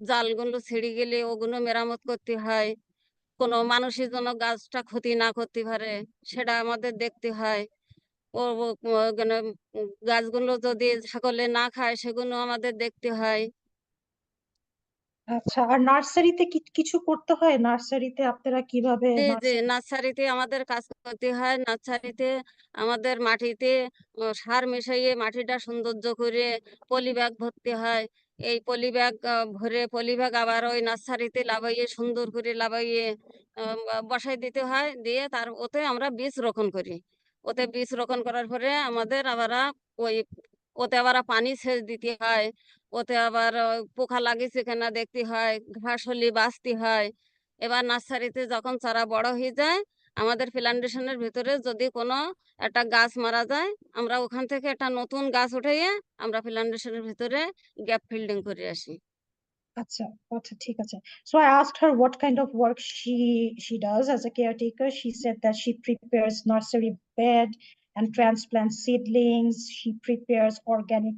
জালগুলো ছিঁড়ে গেলে ওগুলো মেরামত করতে হয়, কোনো মানুষের জন্য গাছটা ক্ষতি না করতে পারে সেটা আমাদের দেখতে হয়। ওখানে গাছগুলো যদি ছাগলে না খায় সেগুলো আমাদের দেখতে হয়। আচ্ছা, আর নার্সারিতে কিছু করতে হয়? নার্সারিতে আপনারা কিভাবে জি জি, নার্সারি? নার্সারিতে আমাদের কাজ করতে হয়। নার্সারিতে আমাদের মাটিতে সার মিশিয়ে মাটিটা সৌন্দর্য করে পলি ব্যাগ ভরতে হয়। এই পলি ব্যাগ ভরে পলি ব্যাগ আবার ওই নার্সারিতে লাগাইয়ে, সুন্দর করে লাগাইয়ে বসাই দিতে হয়। দিয়ে ওতে আমরা বীজ রোপণ করি। ওতে বীজ রোপণ করার পরে আমাদের আবার ওই ওতে আবার পানি সেচ দিতে হয়, ওতে আবার পোকা লাগিয়েছে কিনা দেখতে হয়, ঘাস হলে বাছতে হয়। এবার নার্সারিতে যখন চারা বড় হয়ে যায়, আমাদের প্ল্যান্টেশনের ভিতরে যদি কোনো একটা গাছ মারা যায়, আমরা ওখান থেকে একটা নতুন গাছ উঠাইয়ে আমরা প্ল্যান্টেশনের ভিতরে গ্যাপ ফিল্ডিং করে আসি। আচ্ছা আচ্ছা ঠিক আছে. So I asked her what kind of work she does as a caretaker. She said that she prepares nursery bed and transplant seedlings. She prepares organic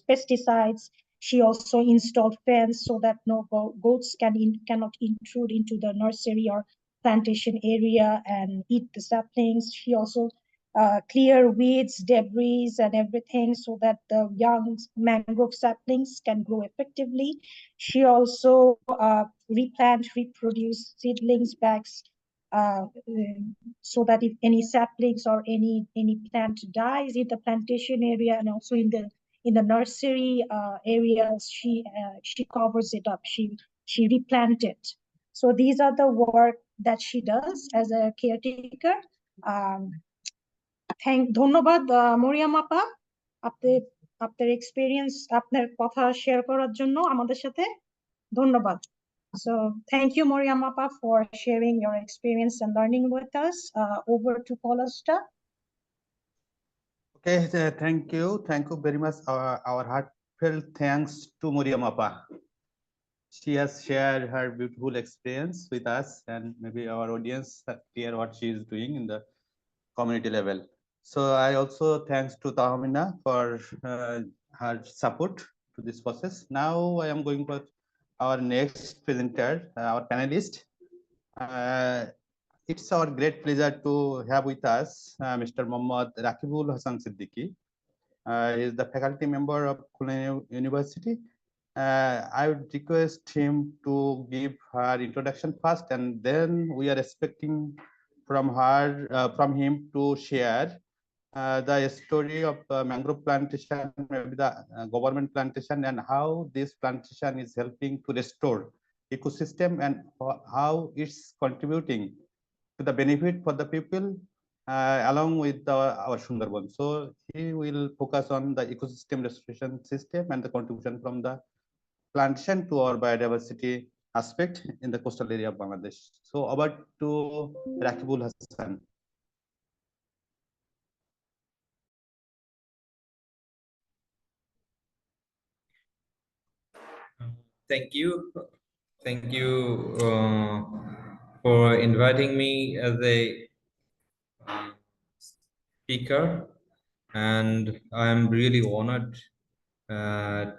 pesticides. She also installed fence so that no goats cannot intrude into the nursery or plantation area and eat the saplings. She also clear weeds, debris, and everything so that the young mangrove saplings can grow effectively. She also reproduce seedlings bags so that if any saplings or any plant dies in the plantation area and also in the nursery areas, she covers it up. She replant it. So these are the work that she does as a caretaker. ধন্যবাদ মরিয়ম আপা, আপনার experience, আপনার কথা share করার জন্য আমাদের সাথে। ধন্যবাদ. So thank you, Moriam Appa, for sharing your experience and learning with us. Over to Paulasta. Okay, thank you very much. Our heartfelt thanks to Muriam Appa. She has shared her beautiful experience with us, and maybe our audience hear what she is doing in the community level. So I also thanks to Tahmina for her support to this process. Now I am going for our next presenter, our panelist. It's our great pleasure to have with us Mr. Mohammad Rakibul Hassan Siddiqui. He is the faculty member of Khulna University. I would request him to give her introduction first, and then we are expecting from him to share the story of mangrove plantation, maybe the government plantation, and how this plantation is helping to restore ecosystem and how it's contributing to the benefit for the people along with our Sundarban. So he will focus on the ecosystem restoration system and the contribution from the plantation to our biodiversity aspect in the coastal area of Bangladesh. So over to Rakibul Hassan. Thank you. Thank you for inviting me as a speaker, and I'm really honored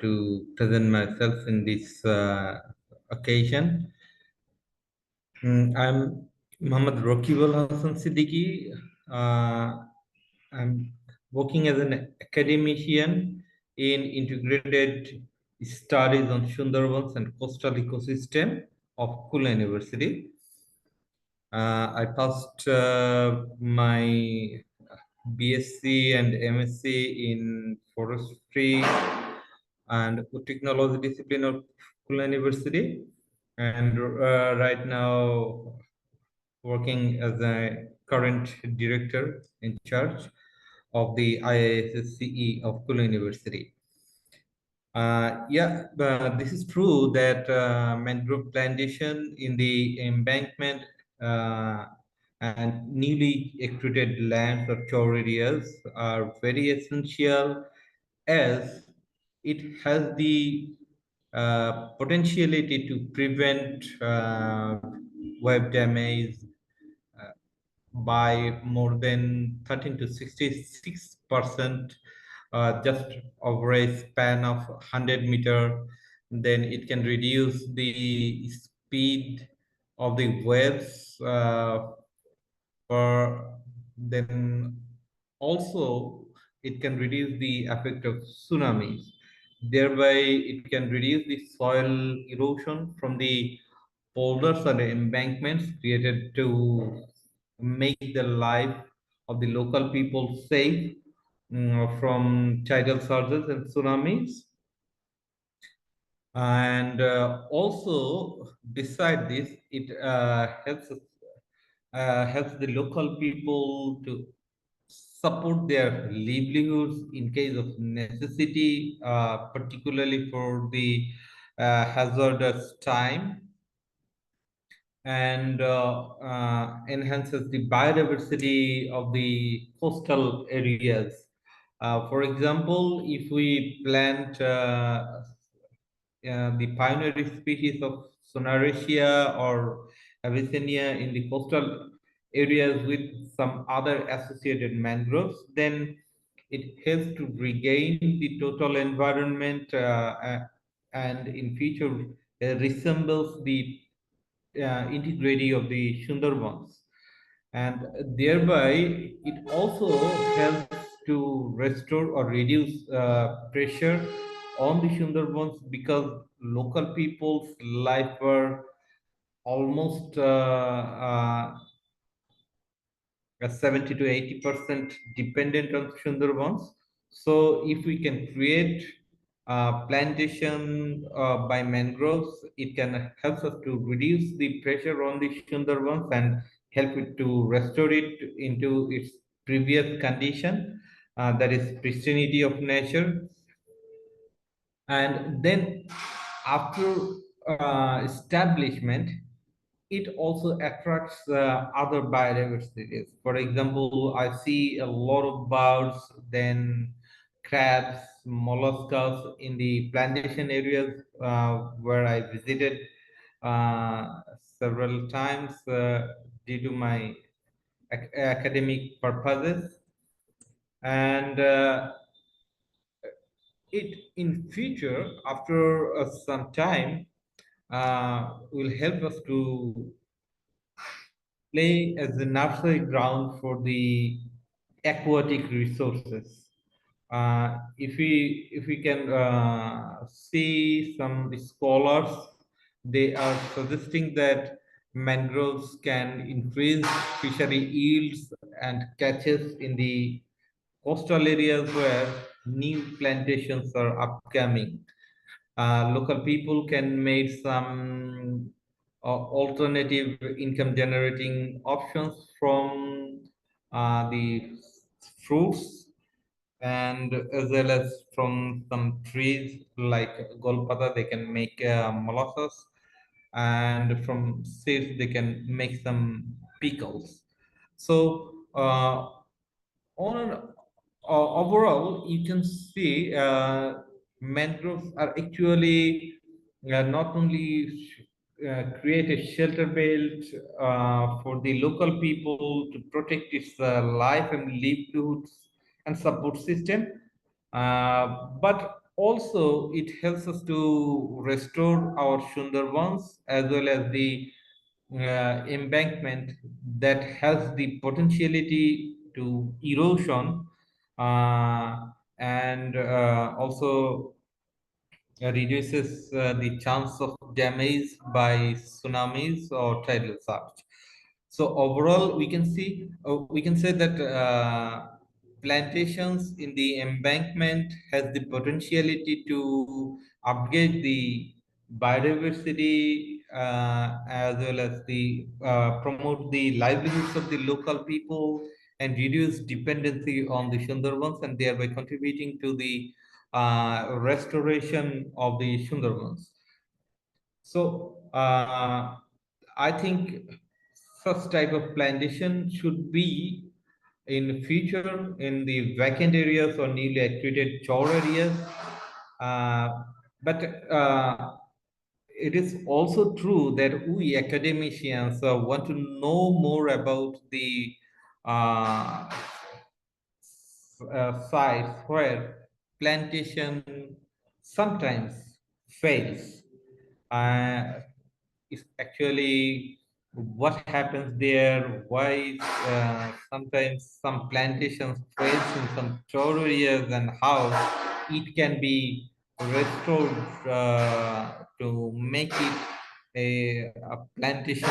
to present myself in this occasion. I'm Muhammad Rakibul Hassan Siddiqui. I'm working as an academician in integrated studies on Sundarbans and coastal ecosystem of Khulna University. I passed my BSc and MSc in forestry and technology discipline of Khulna University, and right now working as a current director in charge of the IISSCE of Khulna University. This is true that mangrove plantation in the embankment and newly excluded lands of shore areas are very essential, as it has the potentiality to prevent web damage by more than 13 to 66%, just over a span of 100 meter. Then it can reduce the speed of the waves, then also it can reduce the effect of tsunamis. Thereby, it can reduce the soil erosion from the boulders and embankments created to make the life of the local people safe from tidal surges and tsunamis. And also, beside this, it helps the local people to support their livelihoods in case of necessity, particularly for the hazardous time, and enhances the biodiversity of the coastal areas. For example, if we plant the pioneer species of Sonaracea or Avicennia in the coastal areas with some other associated mangroves, then it helps to regain the total environment and in future resembles the integrity of the Sundarbans, and thereby it also helps to restore or reduce pressure on the Sundarbans, because local people's life were almost 70 to 80% dependent on Sundarbans. So if we can create plantation by mangroves, it can help us to reduce the pressure on the Sundarbans and help it to restore it into its previous condition, that is pristinity of nature. And then after establishment, it also attracts other biodiversities. For example, I see a lot of birds, then crabs, mollusks in the plantation areas where I visited several times due to my academic purposes. And it in future, after some time, will help us to play as the nursery ground for the aquatic resources. If we can see some scholars, they are suggesting that mangroves can increase fishery yields and catches in the coastal areas where new plantations are upcoming. Local people can make some alternative income generating options from the fruits, and as well as from some trees like golpata they can make molasses, and from seeds they can make some pickles. So on overall, you can see mangroves are actually not only create a shelter belt for the local people to protect its life and livelihoods and support system, but also it helps us to restore our Sundarbans as well as the embankment that has the potentiality to erosion, and also reduces the chance of damage by tsunamis or tidal surge. So overall, we can say that plantations in the embankment has the potentiality to upgrade the biodiversity as well as the promote the livelihoods of the local people and reduce dependency on the Sundarbans, and thereby contributing to the restoration of the Sundarbans. So I think such type of plantation should be in future in the vacant areas or newly accreted chore areas. But it is also true that we academicians want to know more about the sites where plantation sometimes fails. Is actually what happens there, why sometimes some plantations fails in some chore areas, and how it can be restored to make it a plantation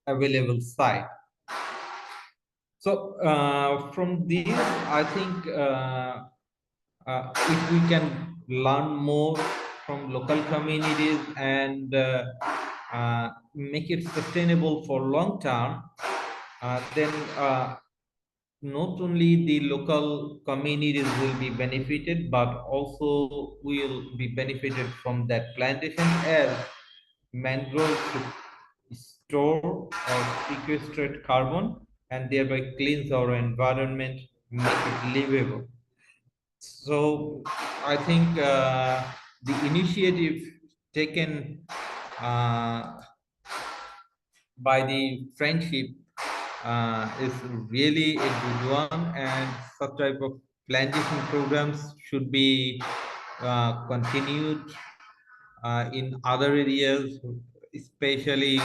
available site. So from this, I think if we can learn more from local communities and make it sustainable for long term, then not only the local communities will be benefited, but also will be benefited from that plantation, as mangrove store or sequestrate carbon and thereby cleanse our environment, make it livable. So I think the initiative taken by the friendship is really a good one, and such type of plantation programs should be continued in other areas, especially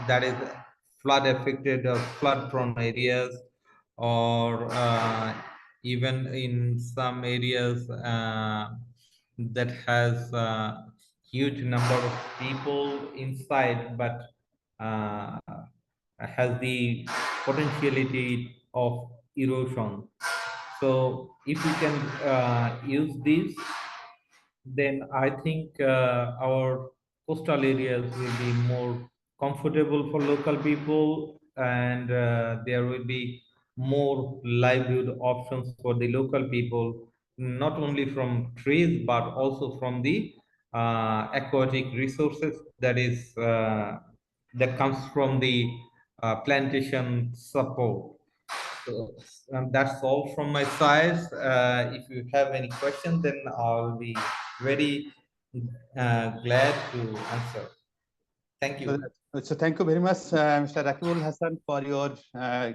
that is flood affected or flood prone areas, or even in some areas that has huge number of people inside, but has the potentiality of erosion. So if we can use this, then I think our coastal areas will be more comfortable for local people, and there will be more livelihood options for the local people, not only from trees but also from the aquatic resources that comes from the plantation support. So that's all from my side. If you have any questions, then I'll be very glad to answer. Thank you. So thank you very much, Mr. Rakibul Hassan, for your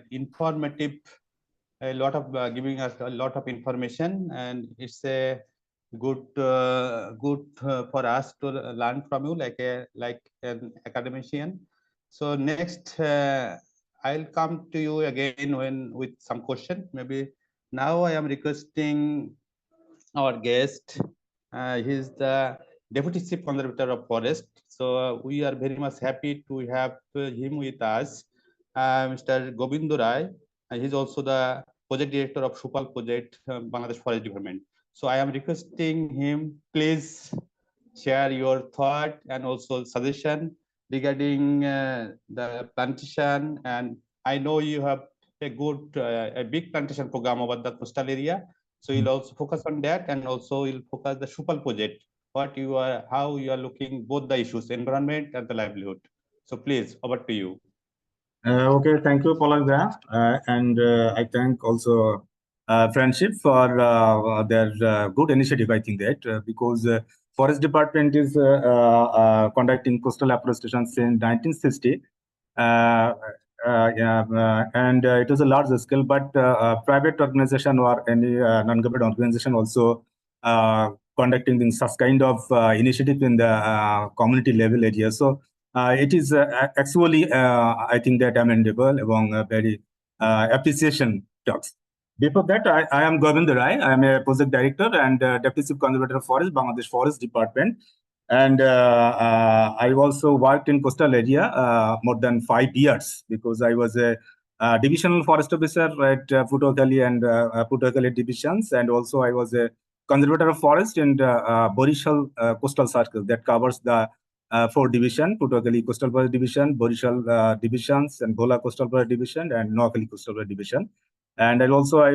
informative, a lot of giving us a lot of information, and it's a good for us to learn from you like an academician. So next, I'll come to you again with some question. Maybe now I am requesting our guest. He's the Deputy Chief Conservator of Forest. So we are very much happy to have him with us, Mr. Govindu Rai. He's also the Project Director of Supal Project, Bangladesh Forest Department. So I am requesting him, please share your thought and also suggestion regarding the plantation. And I know you have a good, a big plantation program over the coastal area. So you'll also focus on that, and also you'll focus the Supal project, how you are looking both the issues, environment and the livelihood. So please, over to you. Okay, thank you, Palaga. And I thank also Friendship for their good initiative, I think that, because Forest Department is conducting coastal afforestation since 1960. And it is a large scale, but private organization or any non-government organization also conducting such kind of initiative in the community level area. So it is actually, I think that amendable among very appreciation talks. Before that, I am Govindu Rai. I am a project director and Deputy Chief Conservator of Forest, Bangladesh Forest Department. And I also worked in coastal area more than 5 years, because I was a divisional forest officer at Putokali and Putokali divisions. And also I was a conservator of forest in Borishal coastal circle that covers the 4 division: Putokali Coastal Forest Division, Borishal divisions, and Bhola Coastal Forest Division, and Noakhali Coastal Forest Division. And also I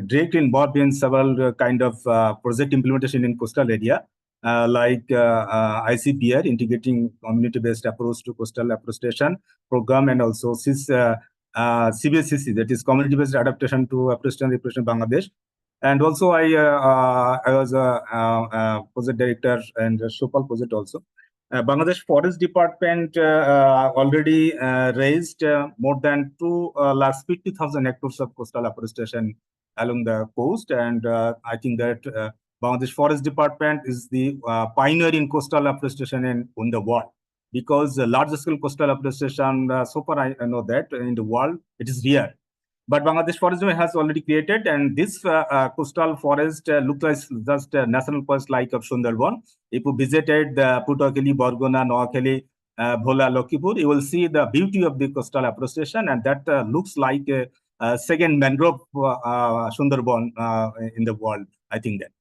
directly involved in several kind of project implementation in coastal area, like ICPR, Integrating Community-Based Approach to Coastal Afforestation Program, and also CBSCC, that is Community-Based Adaptation to Afforestation Repression Bangladesh. And also I was a project director and Supal project also. Bangladesh Forest Department already raised more than 250,000 hectares of coastal afforestation along the coast, and I think that Bangladesh Forest Department is the pioneer in coastal afforestation in the world, because large-scale coastal afforestation, so far I know that in the world it is rare. But Bangladesh Forest has already created, and this coastal forest looks like just a national forest like of Sundarban. If you visited the Putokali, Borgona, Noakhali, Bhola, Lokipur, you will see the beauty of the coastal afforestation, and that looks like a second mangrove Sundarban in the world, I think that.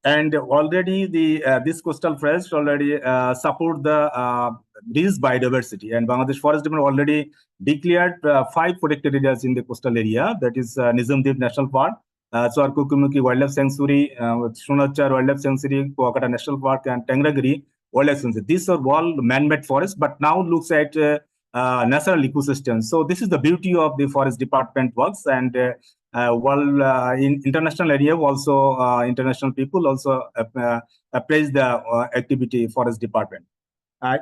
And already this coastal forest already support the this biodiversity, and Bangladesh Forest Department already declared 5 protected areas in the coastal area, that is Nizamdeep National Park, Kukumukhi Wildlife Sanctuary, Shunachar Wildlife Sanctuary, Kuakata National Park, and Tangragiri Wildlife Sanctuary. These are all man-made forests, but now looks at natural ecosystems. So this is the beauty of the forest department works, and in international area also international people also praise the activity forest department.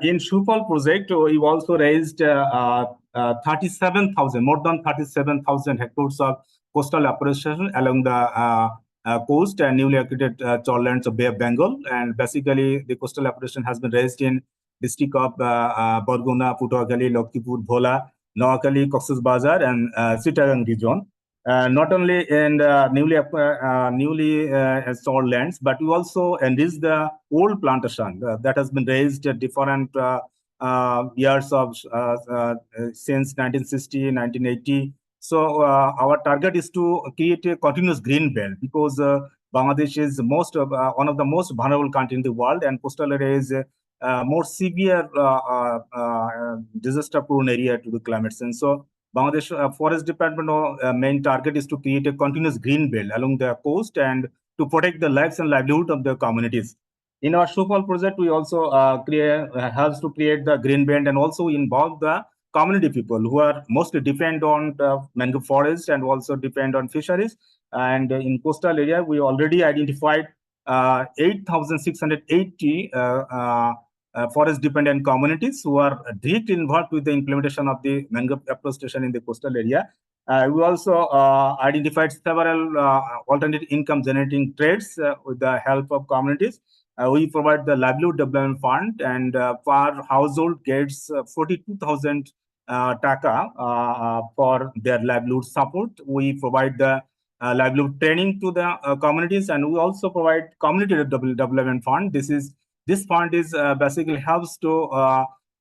In Shupal project, we also raised 37,000, more than 37,000 hectares of coastal operation along the coast and newly accredited shorelands of Bay of Bengal. And basically, the coastal operation has been raised in district of Barguna, Puthuakhali, Lakhipur, Bhola, Noakhali, Cox's Bazar, and Chittagong region. Not only in newly installed lands, but we also enrich the old plantation that has been raised at different years of since 1960, 1980. So our target is to create a continuous green belt, because Bangladesh is one of the most vulnerable countries in the world, and coastal area is more severe disaster-prone area to the climate change. So Bangladesh Forest Department main target is to create a continuous green belt along the coast and to protect the lives and livelihood of the communities. In our Shupal project, we also helps to create the green belt and also involve the community people who are mostly depend on the mangrove forest and also depend on fisheries. And in coastal area, we already identified 8,680 forest-dependent communities who are directly involved with the implementation of the mangrove afforestation in the coastal area. We also identified several alternate income-generating trades with the help of communities. We provide the livelihood development fund, and per household gets 42,000 taka for their livelihood support. We provide the livelihood training to the communities, and we also provide community development fund. This fund is basically helps to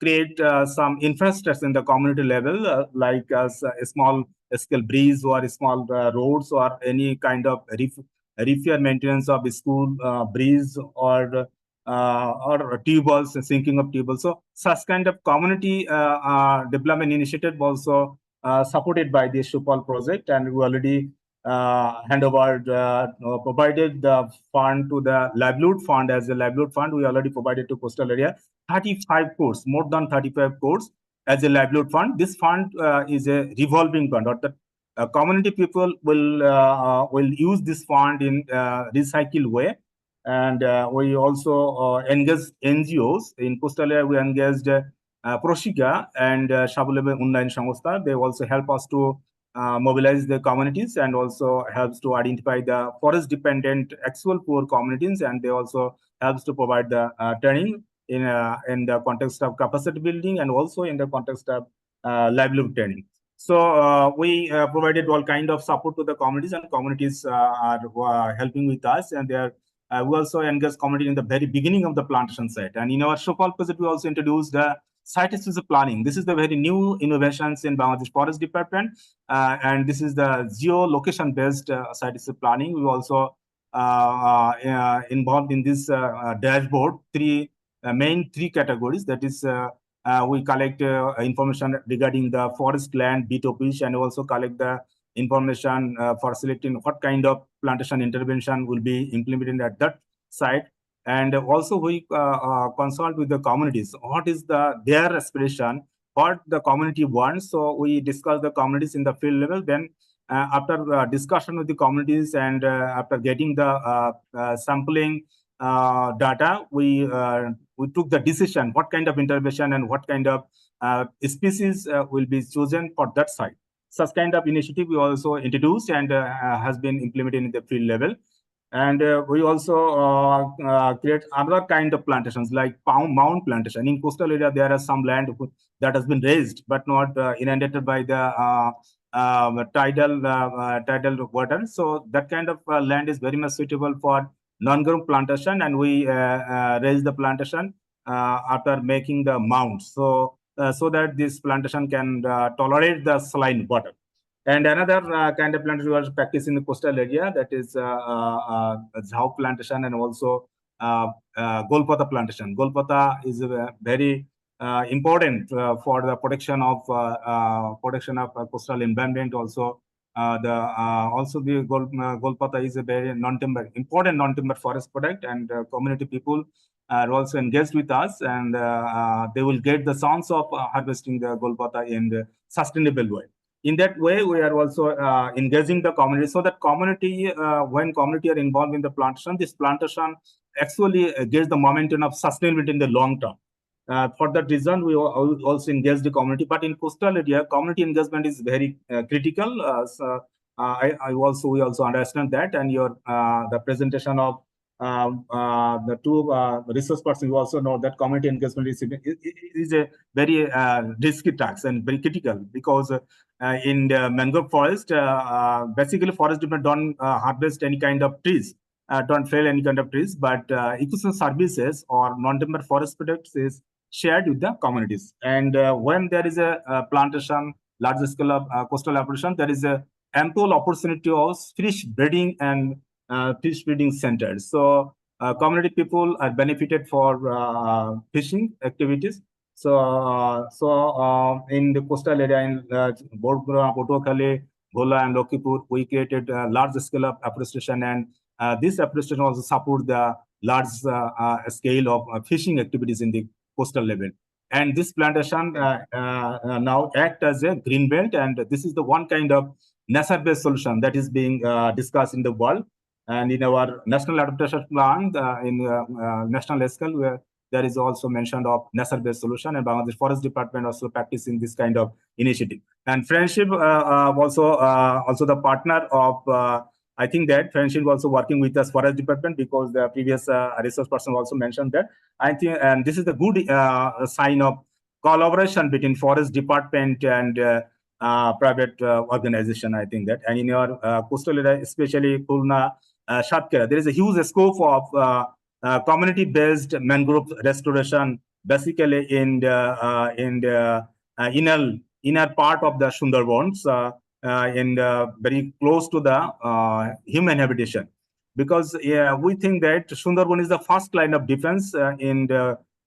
create some infrastructure in the community level, like a small scale bridge or small roads or any kind of repair maintenance of school bridge or tubes, sinking of tubes. So such kind of community development initiative also supported by the Shupal project, and we already provided the fund to the livelihood fund. As a livelihood fund, we already provided to coastal area 35 crores, more than 35 crores as a livelihood fund. This fund is a revolving fund, or the community people will use this fund in recycle way. And we also engage NGOs in coastal area. We engaged Proshika and Shabalebe Unnayan Sangstha. They also help us to mobilize the communities and also helps to identify the forest dependent actual poor communities, and they also helps to provide the training in the context of capacity building and also in the context of livelihood training. So we provided all kind of support to the communities, and communities are helping with us, and they are we also engage community in the very beginning of the plantation site. And in our Shupal project, we also introduced the site-specific planning. This is the very new innovations in Bangladesh Forest Department, and this is the geolocation-based site-specific planning. We also involved in this dashboard main three categories. That is, we collect information regarding the forest land, beat office, and also collect the information for selecting what kind of plantation intervention will be implemented at that site. And also we consult with the communities. What is their aspiration, what the community wants. So we discuss the communities in the field level. Then after discussion with the communities and after getting the sampling data, we took the decision what kind of intervention and what kind of species will be chosen for that site. Such kind of initiative we also introduced and has been implemented in the field level. And we also create other kind of plantations like mound plantation. In coastal area, there are some land that has been raised but not inundated by the tidal water. So that kind of land is very much suitable for non-ground plantation, and we raise the plantation after making the mounds. So that this plantation can tolerate the saline water. And another kind of plantation we are practicing in the coastal area, that is Jhau plantation and also Golpata plantation. Golpata is very important for the protection of coastal environment. Also, the Golpata is a very important non-timber forest product, and community people are also engaged with us, and they will get the chance of harvesting the Golpata in the sustainable way. In that way, we are also engaging the community, so that community, when community are involved in the plantation, this plantation actually gives the momentum of sustainability in the long term. For that reason, we also engage the community. But in coastal area, community engagement is very critical. We also understand that, and your the presentation of the two resource persons, you also know that community engagement is a very risky task and very critical, because in the mangrove forest, basically forest department don't harvest any kind of trees, don't fell any kind of trees, but ecosystem services or non-timber forest products is shared with the communities. And when there is a plantation, large scale of coastal operation, there is a ample opportunity of fish breeding and fish breeding centers. So community people are benefited for fishing activities. So in the coastal area in Borgura, Potokale, Gola, and Lokipur, we created a large scale of afforestation, and this afforestation also support the large scale of fishing activities in the coastal level. And this plantation now act as a green belt, and this is the one kind of nature-based solution that is being discussed in the world. And in our national adaptation plan, in national scale, where there is also mentioned of nature-based solution, and Bangladesh Forest Department also practicing this kind of initiative. And Friendship also the partner of. I think that Friendship also working with us Forest Department, because the previous resource person also mentioned that. I think, and this is the good sign of collaboration between Forest Department and private organization. I think that, and in your coastal area, especially Khulna, Satkera, there is a huge scope of community-based mangrove restoration, basically in the inner part of the Sundarbans, very close to the human habitation, because we think that Sundarban is the first line of defense in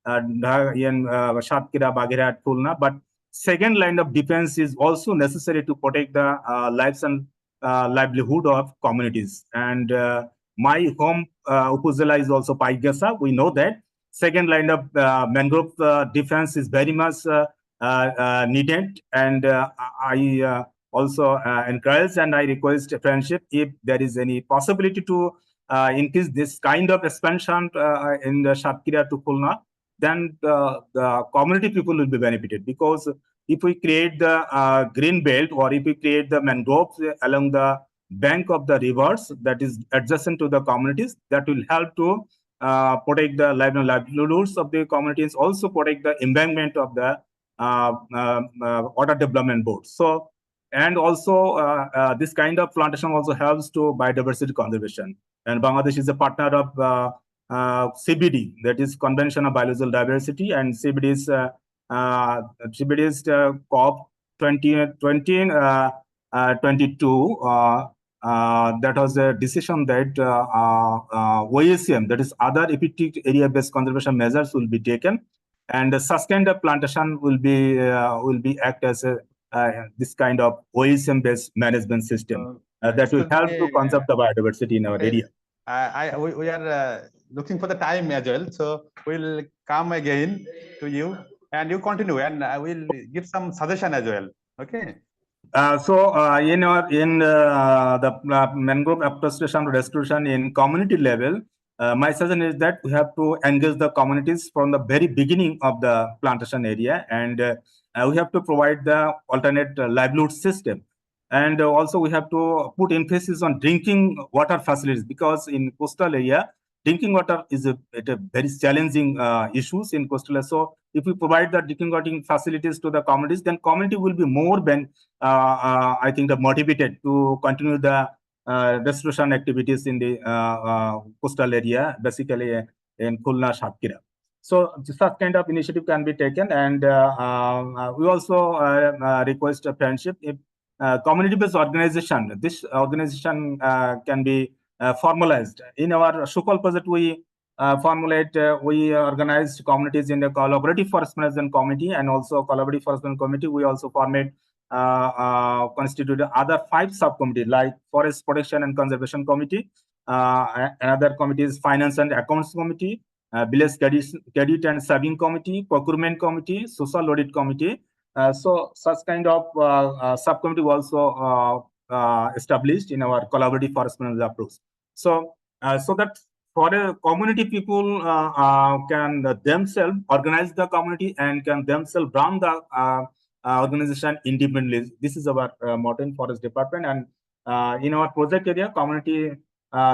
Satkera, Bagherat, Khulna, but second line of defense is also necessary to protect the lives and livelihood of communities. And my home Upazila is also Paigasa. We know that second line of mangrove defense is very much needed, and I also encourage and I request Friendship, if there is any possibility to increase this kind of expansion in the Satkera to Khulna, then the community people will be benefited, because if we create the green belt, or if we create the mangroves along the bank of the rivers that is adjacent to the communities, that will help to protect the livelihoods of the communities, also protect the embankment of the water development board. So, and also this kind of plantation also helps to biodiversity conservation. And Bangladesh is a partner of CBD, that is Convention of Biological Diversity, and CBD's COP 2022. That was a decision that OACM, that is other effective area-based conservation measures, will be taken, and such kind of plantation will be act as a this kind of OACM-based management system that will help to conserve the biodiversity in our area. We are looking for the time as well, so we'll come again to you, and you continue, and I will give some suggestion as well. Okay. In the mangrove afforestation restoration in community level, my suggestion is that we have to engage the communities from the very beginning of the plantation area, and we have to provide the alternate livelihood system. And also we have to put emphasis on drinking water facilities, because in coastal area, drinking water is a very challenging issues in coastal area. So if we provide the drinking water facilities to the communities, then community will be more I think motivated to continue the restoration activities in the coastal area, basically in Khulna, Satkera. So such kind of initiative can be taken, and we also request a Friendship, if community-based organization. This organization can be formalized. In our Shukal project, we we organized communities in the collaborative forest management committee and also collaborative forest management committee. We also constituted other 5 subcommittees like forest protection and conservation committee. Another committee is finance and accounts committee, village credit and saving committee, procurement committee, social audit committee. So such kind of subcommittee also established in our collaborative forest management approach. So so that for a community, people can themselves organize the community and can themselves run the organization independently. This is our motto in forest department. And in our project area, community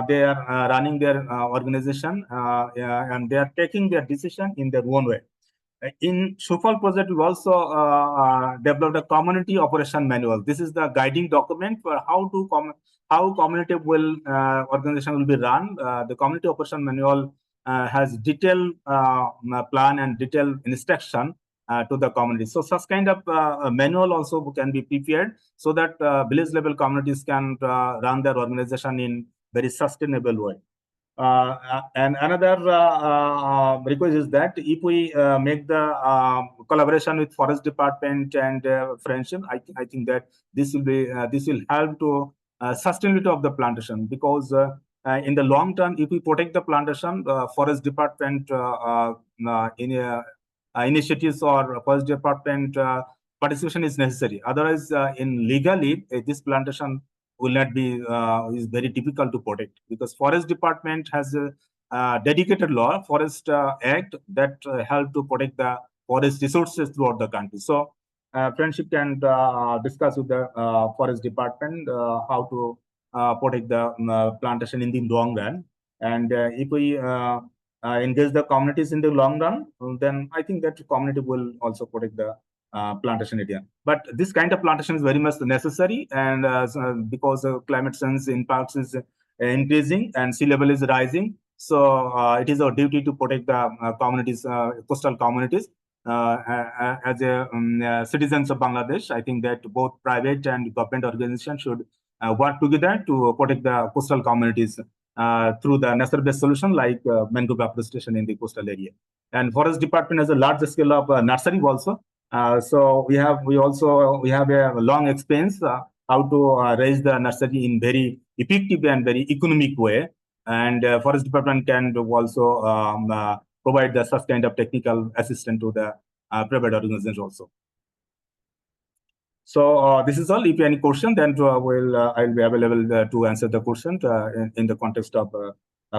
they are running their organization and they are taking their decision in their own way. In Shufal project, we also developed a community operation manual. This is the guiding document for how community will organization will be run. The community operation manual has detailed plan and detailed instruction to the community. So such kind of manual also can be prepared so that village level communities can run their organization in very sustainable way. And another request is that if we make the collaboration with forest department and friendship, I think that this will help to sustainability of the plantation, because in the long term, if we protect the plantation, forest department initiatives or forest department participation is necessary. Otherwise, in legally, this plantation will not be is very difficult to protect, because forest department has a dedicated law, forest act, that help to protect the forest resources throughout the country. So friendship can discuss with the forest department how to protect the plantation in the long run. And if we engage the communities in the long run, then I think that community will also protect the plantation area. But this kind of plantation is very much necessary, and because climate change impacts is increasing and sea level is rising, so it is our duty to protect the communities, coastal communities. As citizens of Bangladesh, I think that both private and government organizations should work together to protect the coastal communities through the nature-based solution like mangrove afforestation in the coastal area. And forest department has a large scale of nursery also. So we have a long experience how to raise the nursery in very effective and very economic way. And forest department can also provide the such kind of technical assistance to the private organizations also. So this is all. If you have any question, then I'll be available to answer the question in the context of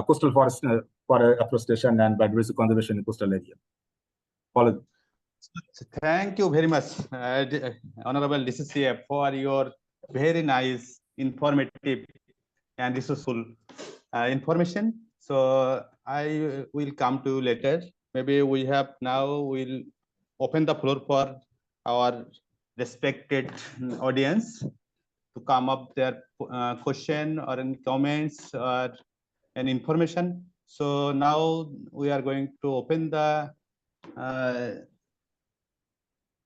coastal forest for afforestation and biodiversity conservation in coastal area. Follow. Thank you very much, Honorable DCCF, for your very nice, informative, and resourceful information. So I will come to later. Maybe we'll open the floor for our respected audience to come up their question or any comments or any information. So now we are going to open the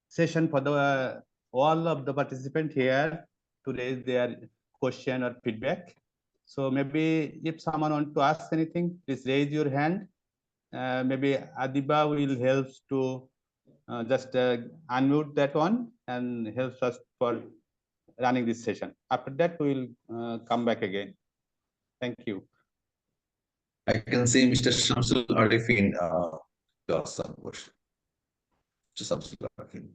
session for the all of the participants here to raise their question or feedback. So maybe if someone wants to ask anything, please raise your hand. Maybe Adiba will help to just unmute that one and helps us for running this session. After that, we will come back again. Thank you. I can see Mr. Shamsul Arifin got some question. Mr. Shamsul Arifin.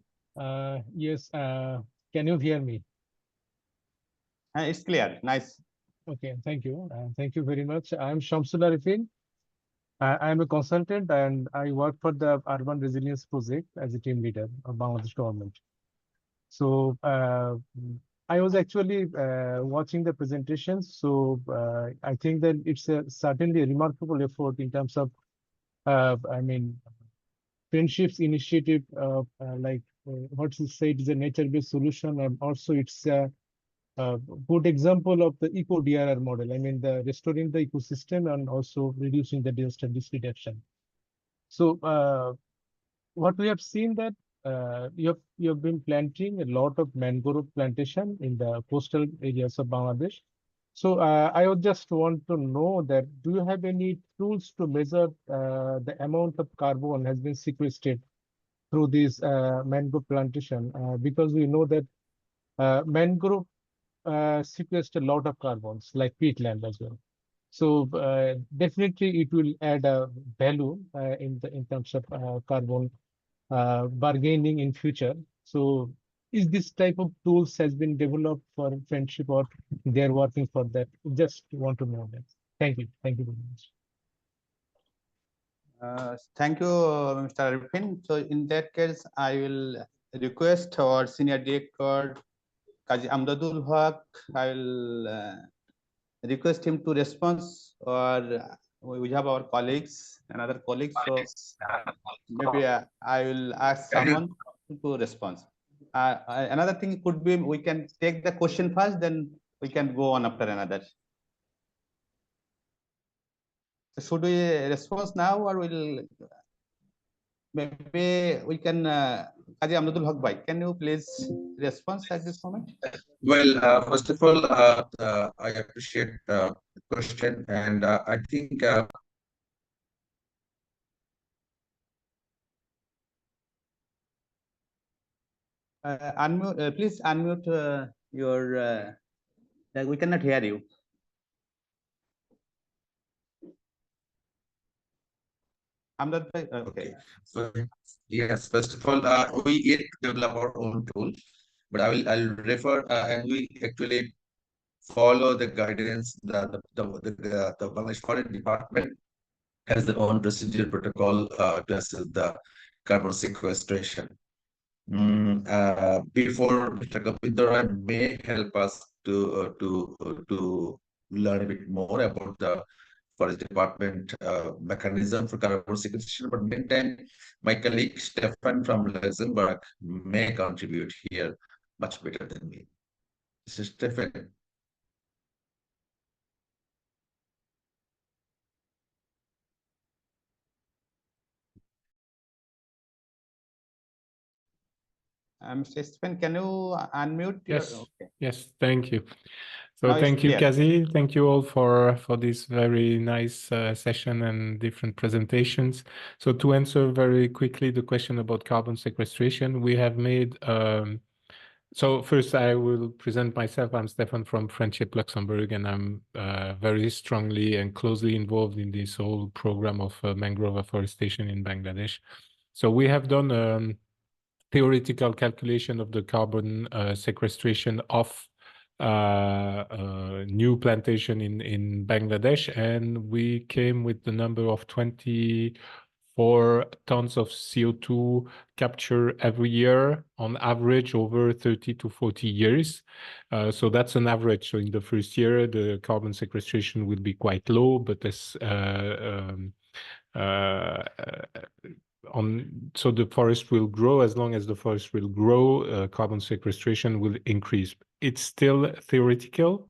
Yes, can you hear me? It's clear. Nice. Okay, thank you. Thank you very much. I'm Shamsul Arifin. I'm a consultant and I work for the Urban Resilience Project as a team leader of Bangladesh government. So I was actually watching the presentation. So I think that it's certainly a remarkable effort in terms of, I mean, friendships initiative, like what you said is a nature-based solution, and also it's a good example of the eco-DRR model. I mean, the restoring the ecosystem and also reducing the disaster risk reduction. So what we have seen that you have been planting a lot of mangrove plantation in the coastal areas of Bangladesh. So I would just want to know that do you have any tools to measure the amount of carbon has been sequestered through this mangrove plantation? Because we know that mangrove sequester a lot of carbons like peatland as well. So definitely it will add a value in terms of carbon bargaining in future. So is this type of tools has been developed for friendship or they're working for that? Just want to know that. Thank you. Thank you very much. Thank you, Mr. Arifin. So in that case, I will request our senior director, Kazi Amdadul Haq. I will request him to respond, or we have our colleagues, another colleagues. So maybe I will ask someone to respond. Another thing could be we can take the question first, then we can go on after another. So should we respond now, or will maybe we can? Kazi Amdadul Haq bhai, can you please respond at this moment? Well, first of all, I appreciate the question, and I think Unmute, please unmute your. We cannot hear you. Amdad bhai, okay. So, yes, first of all, we yet develop our own tool, but I'll refer and we actually follow the guidance that the Bangladesh Forest Department has their own procedure protocol to assess the carbon sequestration. Before Mr. Kapindra may help us to learn a bit more about the Forest Department mechanism for carbon sequestration, but meantime, my colleague Stefan from Luxembourg may contribute here much better than me. This is Stefan. Stephen, can you unmute? Yes, Okay. yes, thank you. So Now it's thank you, clear. Kazi. Thank you all for this very nice session and different presentations. So to answer very quickly the question about carbon sequestration, we have made, so first I will present myself. I'm Stefan from Friendship Luxembourg, and I'm very strongly and closely involved in this whole program of mangrove afforestation in Bangladesh. So we have done theoretical calculation of the carbon sequestration of new plantation in Bangladesh, and we came with the number of 24 tons of CO2 capture every year on average over 30 to 40 years. So that's an average. So in the first year, the carbon sequestration will be quite low, but as so the forest will grow. As long as the forest will grow, carbon sequestration will increase. It's still theoretical.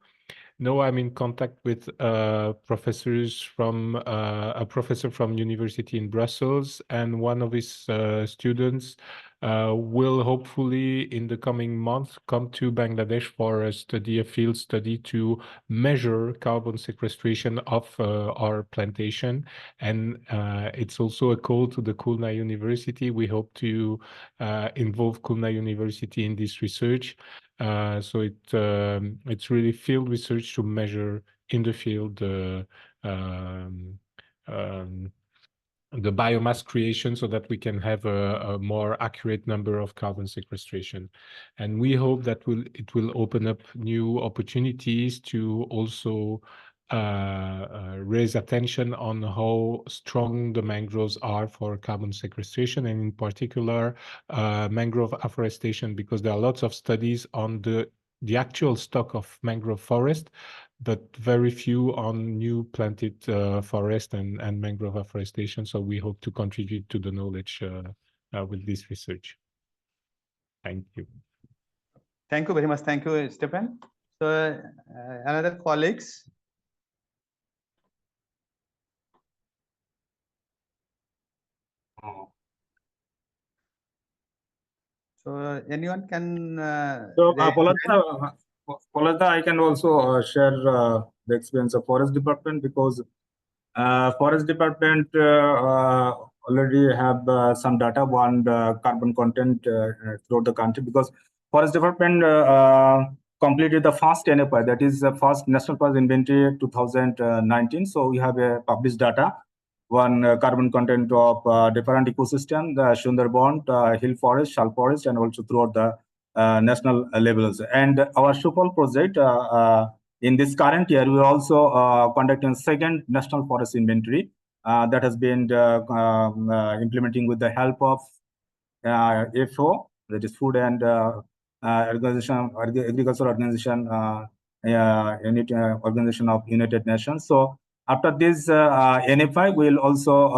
Now I'm in contact with professors from a professor from University in Brussels, and one of his students will hopefully in the coming month come to Bangladesh for a study, a field study to measure carbon sequestration of our plantation. And it's also a call to the Khulna University. We hope to involve Khulna University in this research. So it's really field research to measure in the field the biomass creation so that we can have a more accurate number of carbon sequestration. And we hope that it will open up new opportunities to also raise attention on how strong the mangroves are for carbon sequestration, and in particular mangrove afforestation, because there are lots of studies on the actual stock of mangrove forest, but very few on new planted forest and mangrove afforestation. So we hope to contribute to the knowledge with this research. Thank you. Thank you very much. Thank you, Stephen. So another colleagues. So anyone can So, raise I can also share the experience of Forest Department, because Forest Department already have some data on the carbon content throughout the country, because Forest Department completed the first NFI, that is the first National Forest Inventory 2019. So we have a published data on carbon content of different ecosystem, the Sundarban, hill forest, shal forest, and also throughout the national levels. And our Shupal project, in this current year, we are also conducting second National Forest Inventory that has been implementing with the help of FO, that is Food and Agriculture Organization, Organization of United Nations. So after this NFI, we will also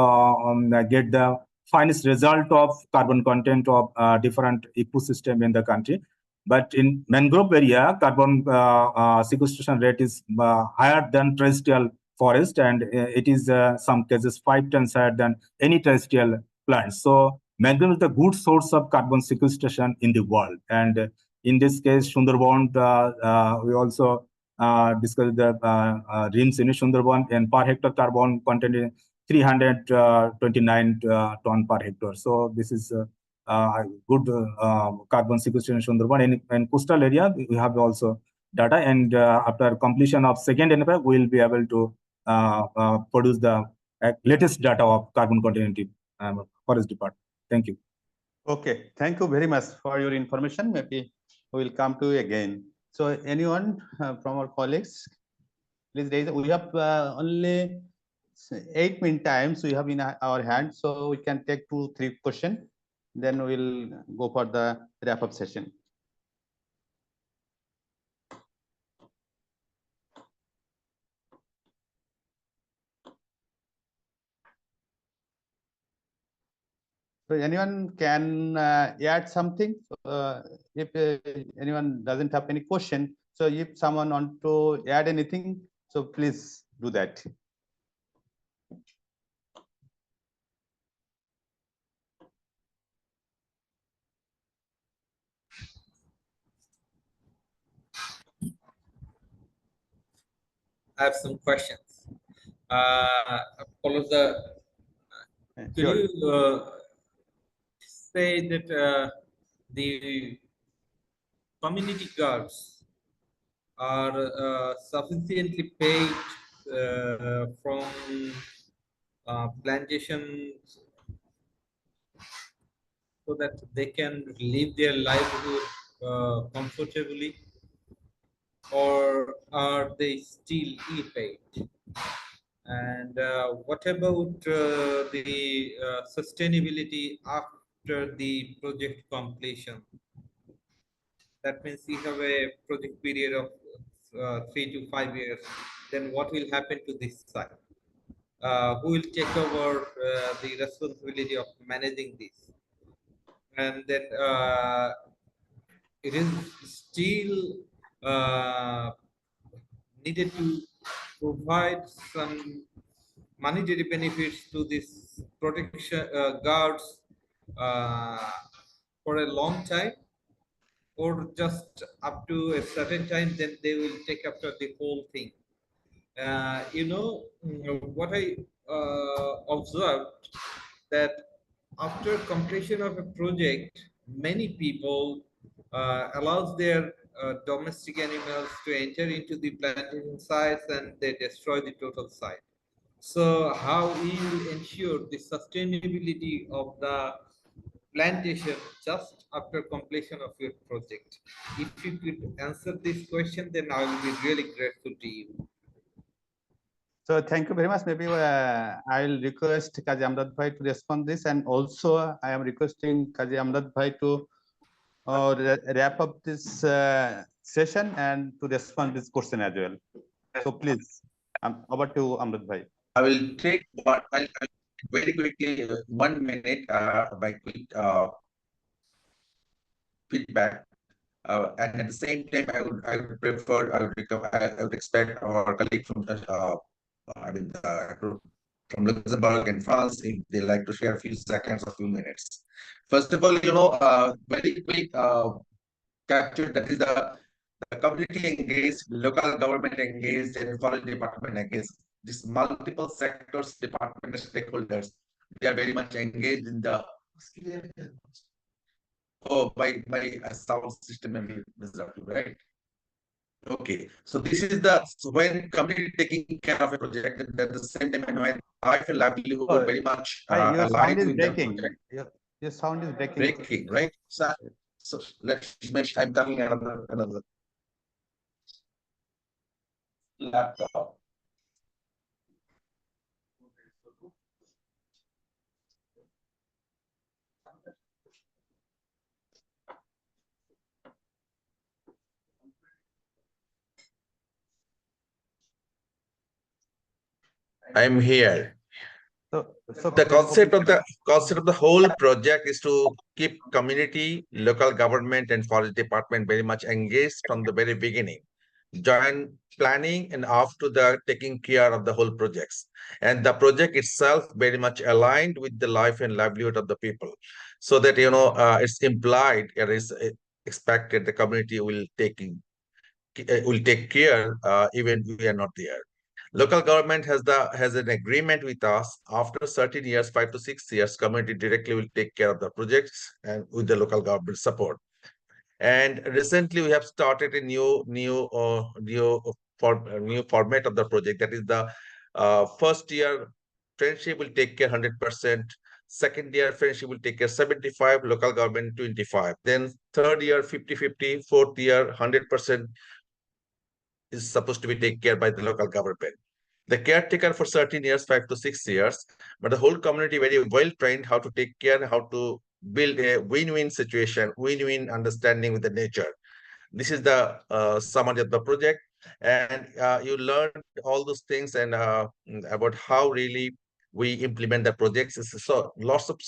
get the finest result of carbon content of different ecosystem in the country. But in mangrove area, carbon sequestration rate is higher than terrestrial forest, and it is some cases 5 times higher than any terrestrial plants. So mangrove is the good source of carbon sequestration in the world. And in this case, Sundarban, we also discussed the RIMS in Sundarban, and per hectare carbon content is 329 ton per hectare. So this is good carbon sequestration in Sundarban. In coastal area, we have also data, and after completion of second NFI, we will be able to produce the latest data of carbon content in Forest Department. Thank you. Okay, thank you very much for your information. Maybe we will come to you again. So anyone from our colleagues, please raise. We have only 8 minute times we have in our hand, so we can take 2-3 questions. Then we'll go for the wrap-up session. So anyone can add something. If anyone doesn't have any question, so if someone want to add anything, so please do that. I have some questions. Follow the. Could Sure. you say that the community guards are sufficiently paid from plantations so that they can live their livelihood comfortably, or are they still ill-paid? And what about the sustainability after the project completion? That means you have a project period of 3 to 5 years. Then what will happen to this site? Who will take over the responsibility of managing this? And then it is still needed to provide some monetary benefits to this protection guards for a long time, or just up to a certain time, then they will take after the whole thing. What I observed, that after completion of a project, many people allows their domestic animals to enter into the plantation sites, and they destroy the total site. So how we will ensure the sustainability of the plantation just after completion of your project? If you could answer this question, then I will be really grateful to you. So thank you very much. Maybe I will request Kazi Amdad Bhai to respond this, and also I am requesting Kazi Amdad Bhai to wrap up this session and to respond this question as well. So please, over to Amdad Bhai. I will take one, very quickly 1 minute by quick feedback. And at the same time, I would expect our colleague from the from Luxembourg and France, if they like to share a few seconds or few minutes. First of all, very quick capture, that is the community engaged, local government engaged, and forest department engaged. These multiple sectors, department stakeholders, they are very much engaged in the. Oh, my sound system may be disrupted, right? Okay, so this is when community taking care of a project, and at the same time when I feel livelihood very much your sound aligned is with the breaking. project. Your sound is breaking. Breaking, right? So let's make. I'm talking another laptop. I'm here. The concept of the whole project is to keep community, local government, and forest department very much engaged from the very beginning, join planning and after the taking care of the whole projects, and the project itself very much aligned with the life and livelihood of the people, so that it's implied, it is expected the community will take care even we are not there. Local government has an agreement with us. After certain years, 5 to 6 years, community directly will take care of the projects and with the local government support. And recently, we have started a new format of the project. That is the first year, friendship will take care 100%. Second year, friendship will take care 75, local government 25. Then third year, 50-50. Fourth year, 100% is supposed to be taken care by the local government. The caretaker for certain years, 5 to 6 years, but the whole community very well trained how to take care, how to build a win-win situation, win-win understanding with the nature. This is the summary of the project, and you learn all those things and about how really we implement the projects. So lots of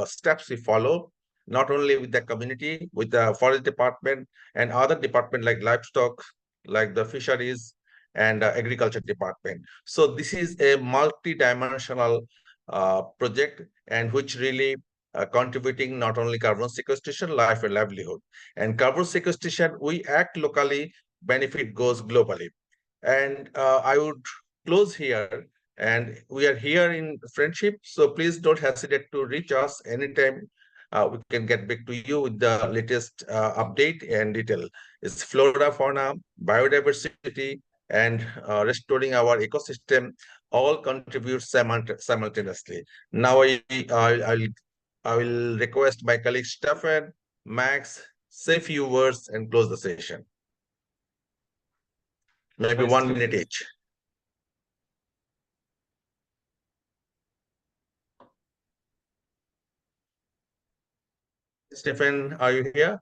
steps we follow, not only with the community, with the forest department and other department like livestock, like the fisheries and agriculture department. So this is a multi-dimensional project, and which really contributing not only carbon sequestration, life and livelihood. And carbon sequestration, we act locally, benefit goes globally. And I would close here. And we are here in friendship, so please don't hesitate to reach us anytime. We can get back to you with the latest update and detail. It's flora, fauna, biodiversity, and restoring our ecosystem all contribute simultaneously. Now I will request my colleague Stefan, Max, say a few words and close the session. Maybe 1 minute each. Stefan, are you here?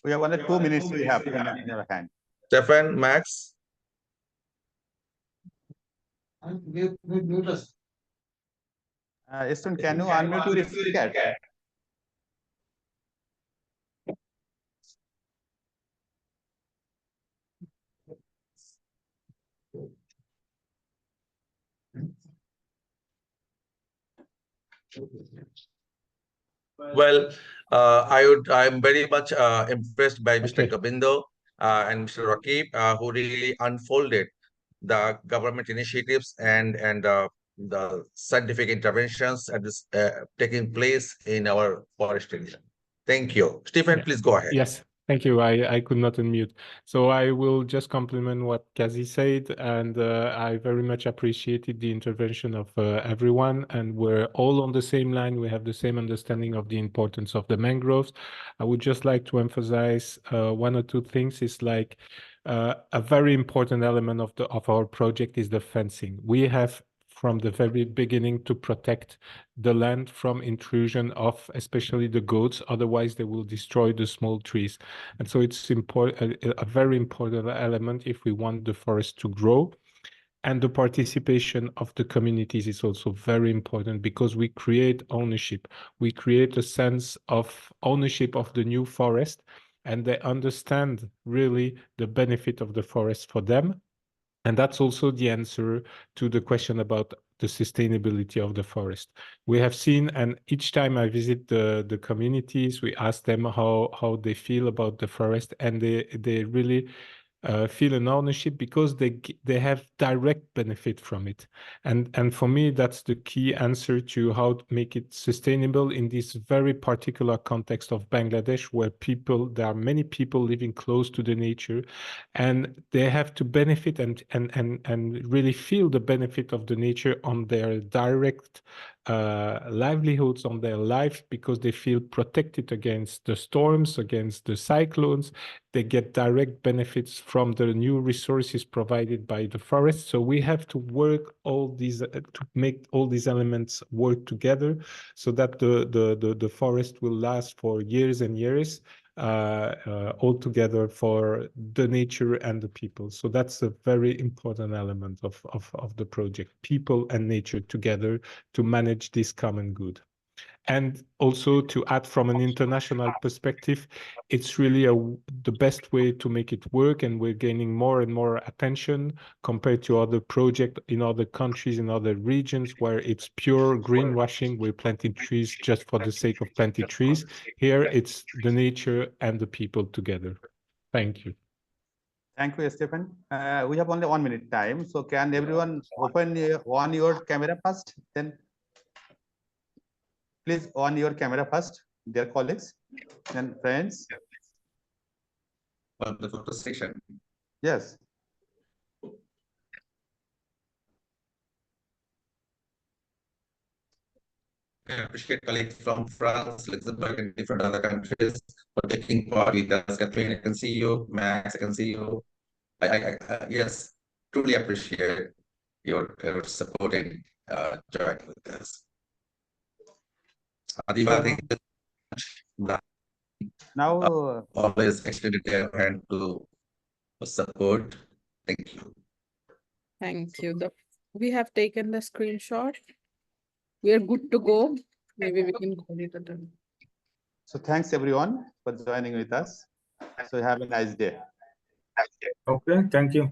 We have only 2 minutes we have in your hand. Stefan, Max? Esther, can you unmute your speaker? Well, I'm very much impressed by Mr. Gobindo and Mr. Rakib, who really unfolded the government initiatives and the scientific interventions that is taking place in our forest area. Thank you. Stephen, please go ahead. Yes, thank you. I could not unmute. So I will just compliment what Kazi said, and I very much appreciated the intervention of everyone, and we're all on the same line. We have the same understanding of the importance of the mangroves. I would just like to emphasize 1 or 2 things. It's like a very important element of our project is the fencing. We have from the very beginning to protect the land from intrusion of especially the goats, otherwise they will destroy the small trees. And so it's a very important element if we want the forest to grow. And the participation of the communities is also very important because we create ownership. We create a sense of ownership of the new forest, and they understand really the benefit of the forest for them And that's also the answer to the question about the sustainability of the forest. We have seen, and each time I visit the communities, we ask them how they feel about the forest, and they really feel an ownership because they have direct benefit from it. And for me, that's the key answer to how to make it sustainable in this very particular context of Bangladesh, where there are many people living close to the nature, and they have to benefit and really feel the benefit of the nature on their direct livelihoods, on their life, because they feel protected against the storms, against the cyclones. They get direct benefits from the new resources provided by the forest. So we have to work all these to make all these elements work together, so that the forest will last for years and years, all together for the nature and the people. So that's a very important element of the project: people and nature together to manage this common good. And also, to add from an international perspective, it's really the best way to make it work, and we're gaining more and more attention compared to other projects in other countries, in other regions, where it's pure greenwashing. We're planting trees just for the sake of planting trees. Here, it's the nature and the people together. Thank you. Thank you, Stephen. We have only 1 minute time, so can everyone open on your camera first? Then please on your camera first, dear colleagues and friends. On the photo section. Yes. I appreciate colleagues from France, Luxembourg, and different other countries for taking part with us. Catherine, I can see you. Max, I can see you. Yes, truly appreciate your support and joining with us. Adiba, thank you so much. Now, Always extended their hand to support. Thank you. Thank you. We have taken the screenshot. We are good to go. Maybe we can call it a done. so thanks everyone for joining with us. So have a nice day. Okay, thank you.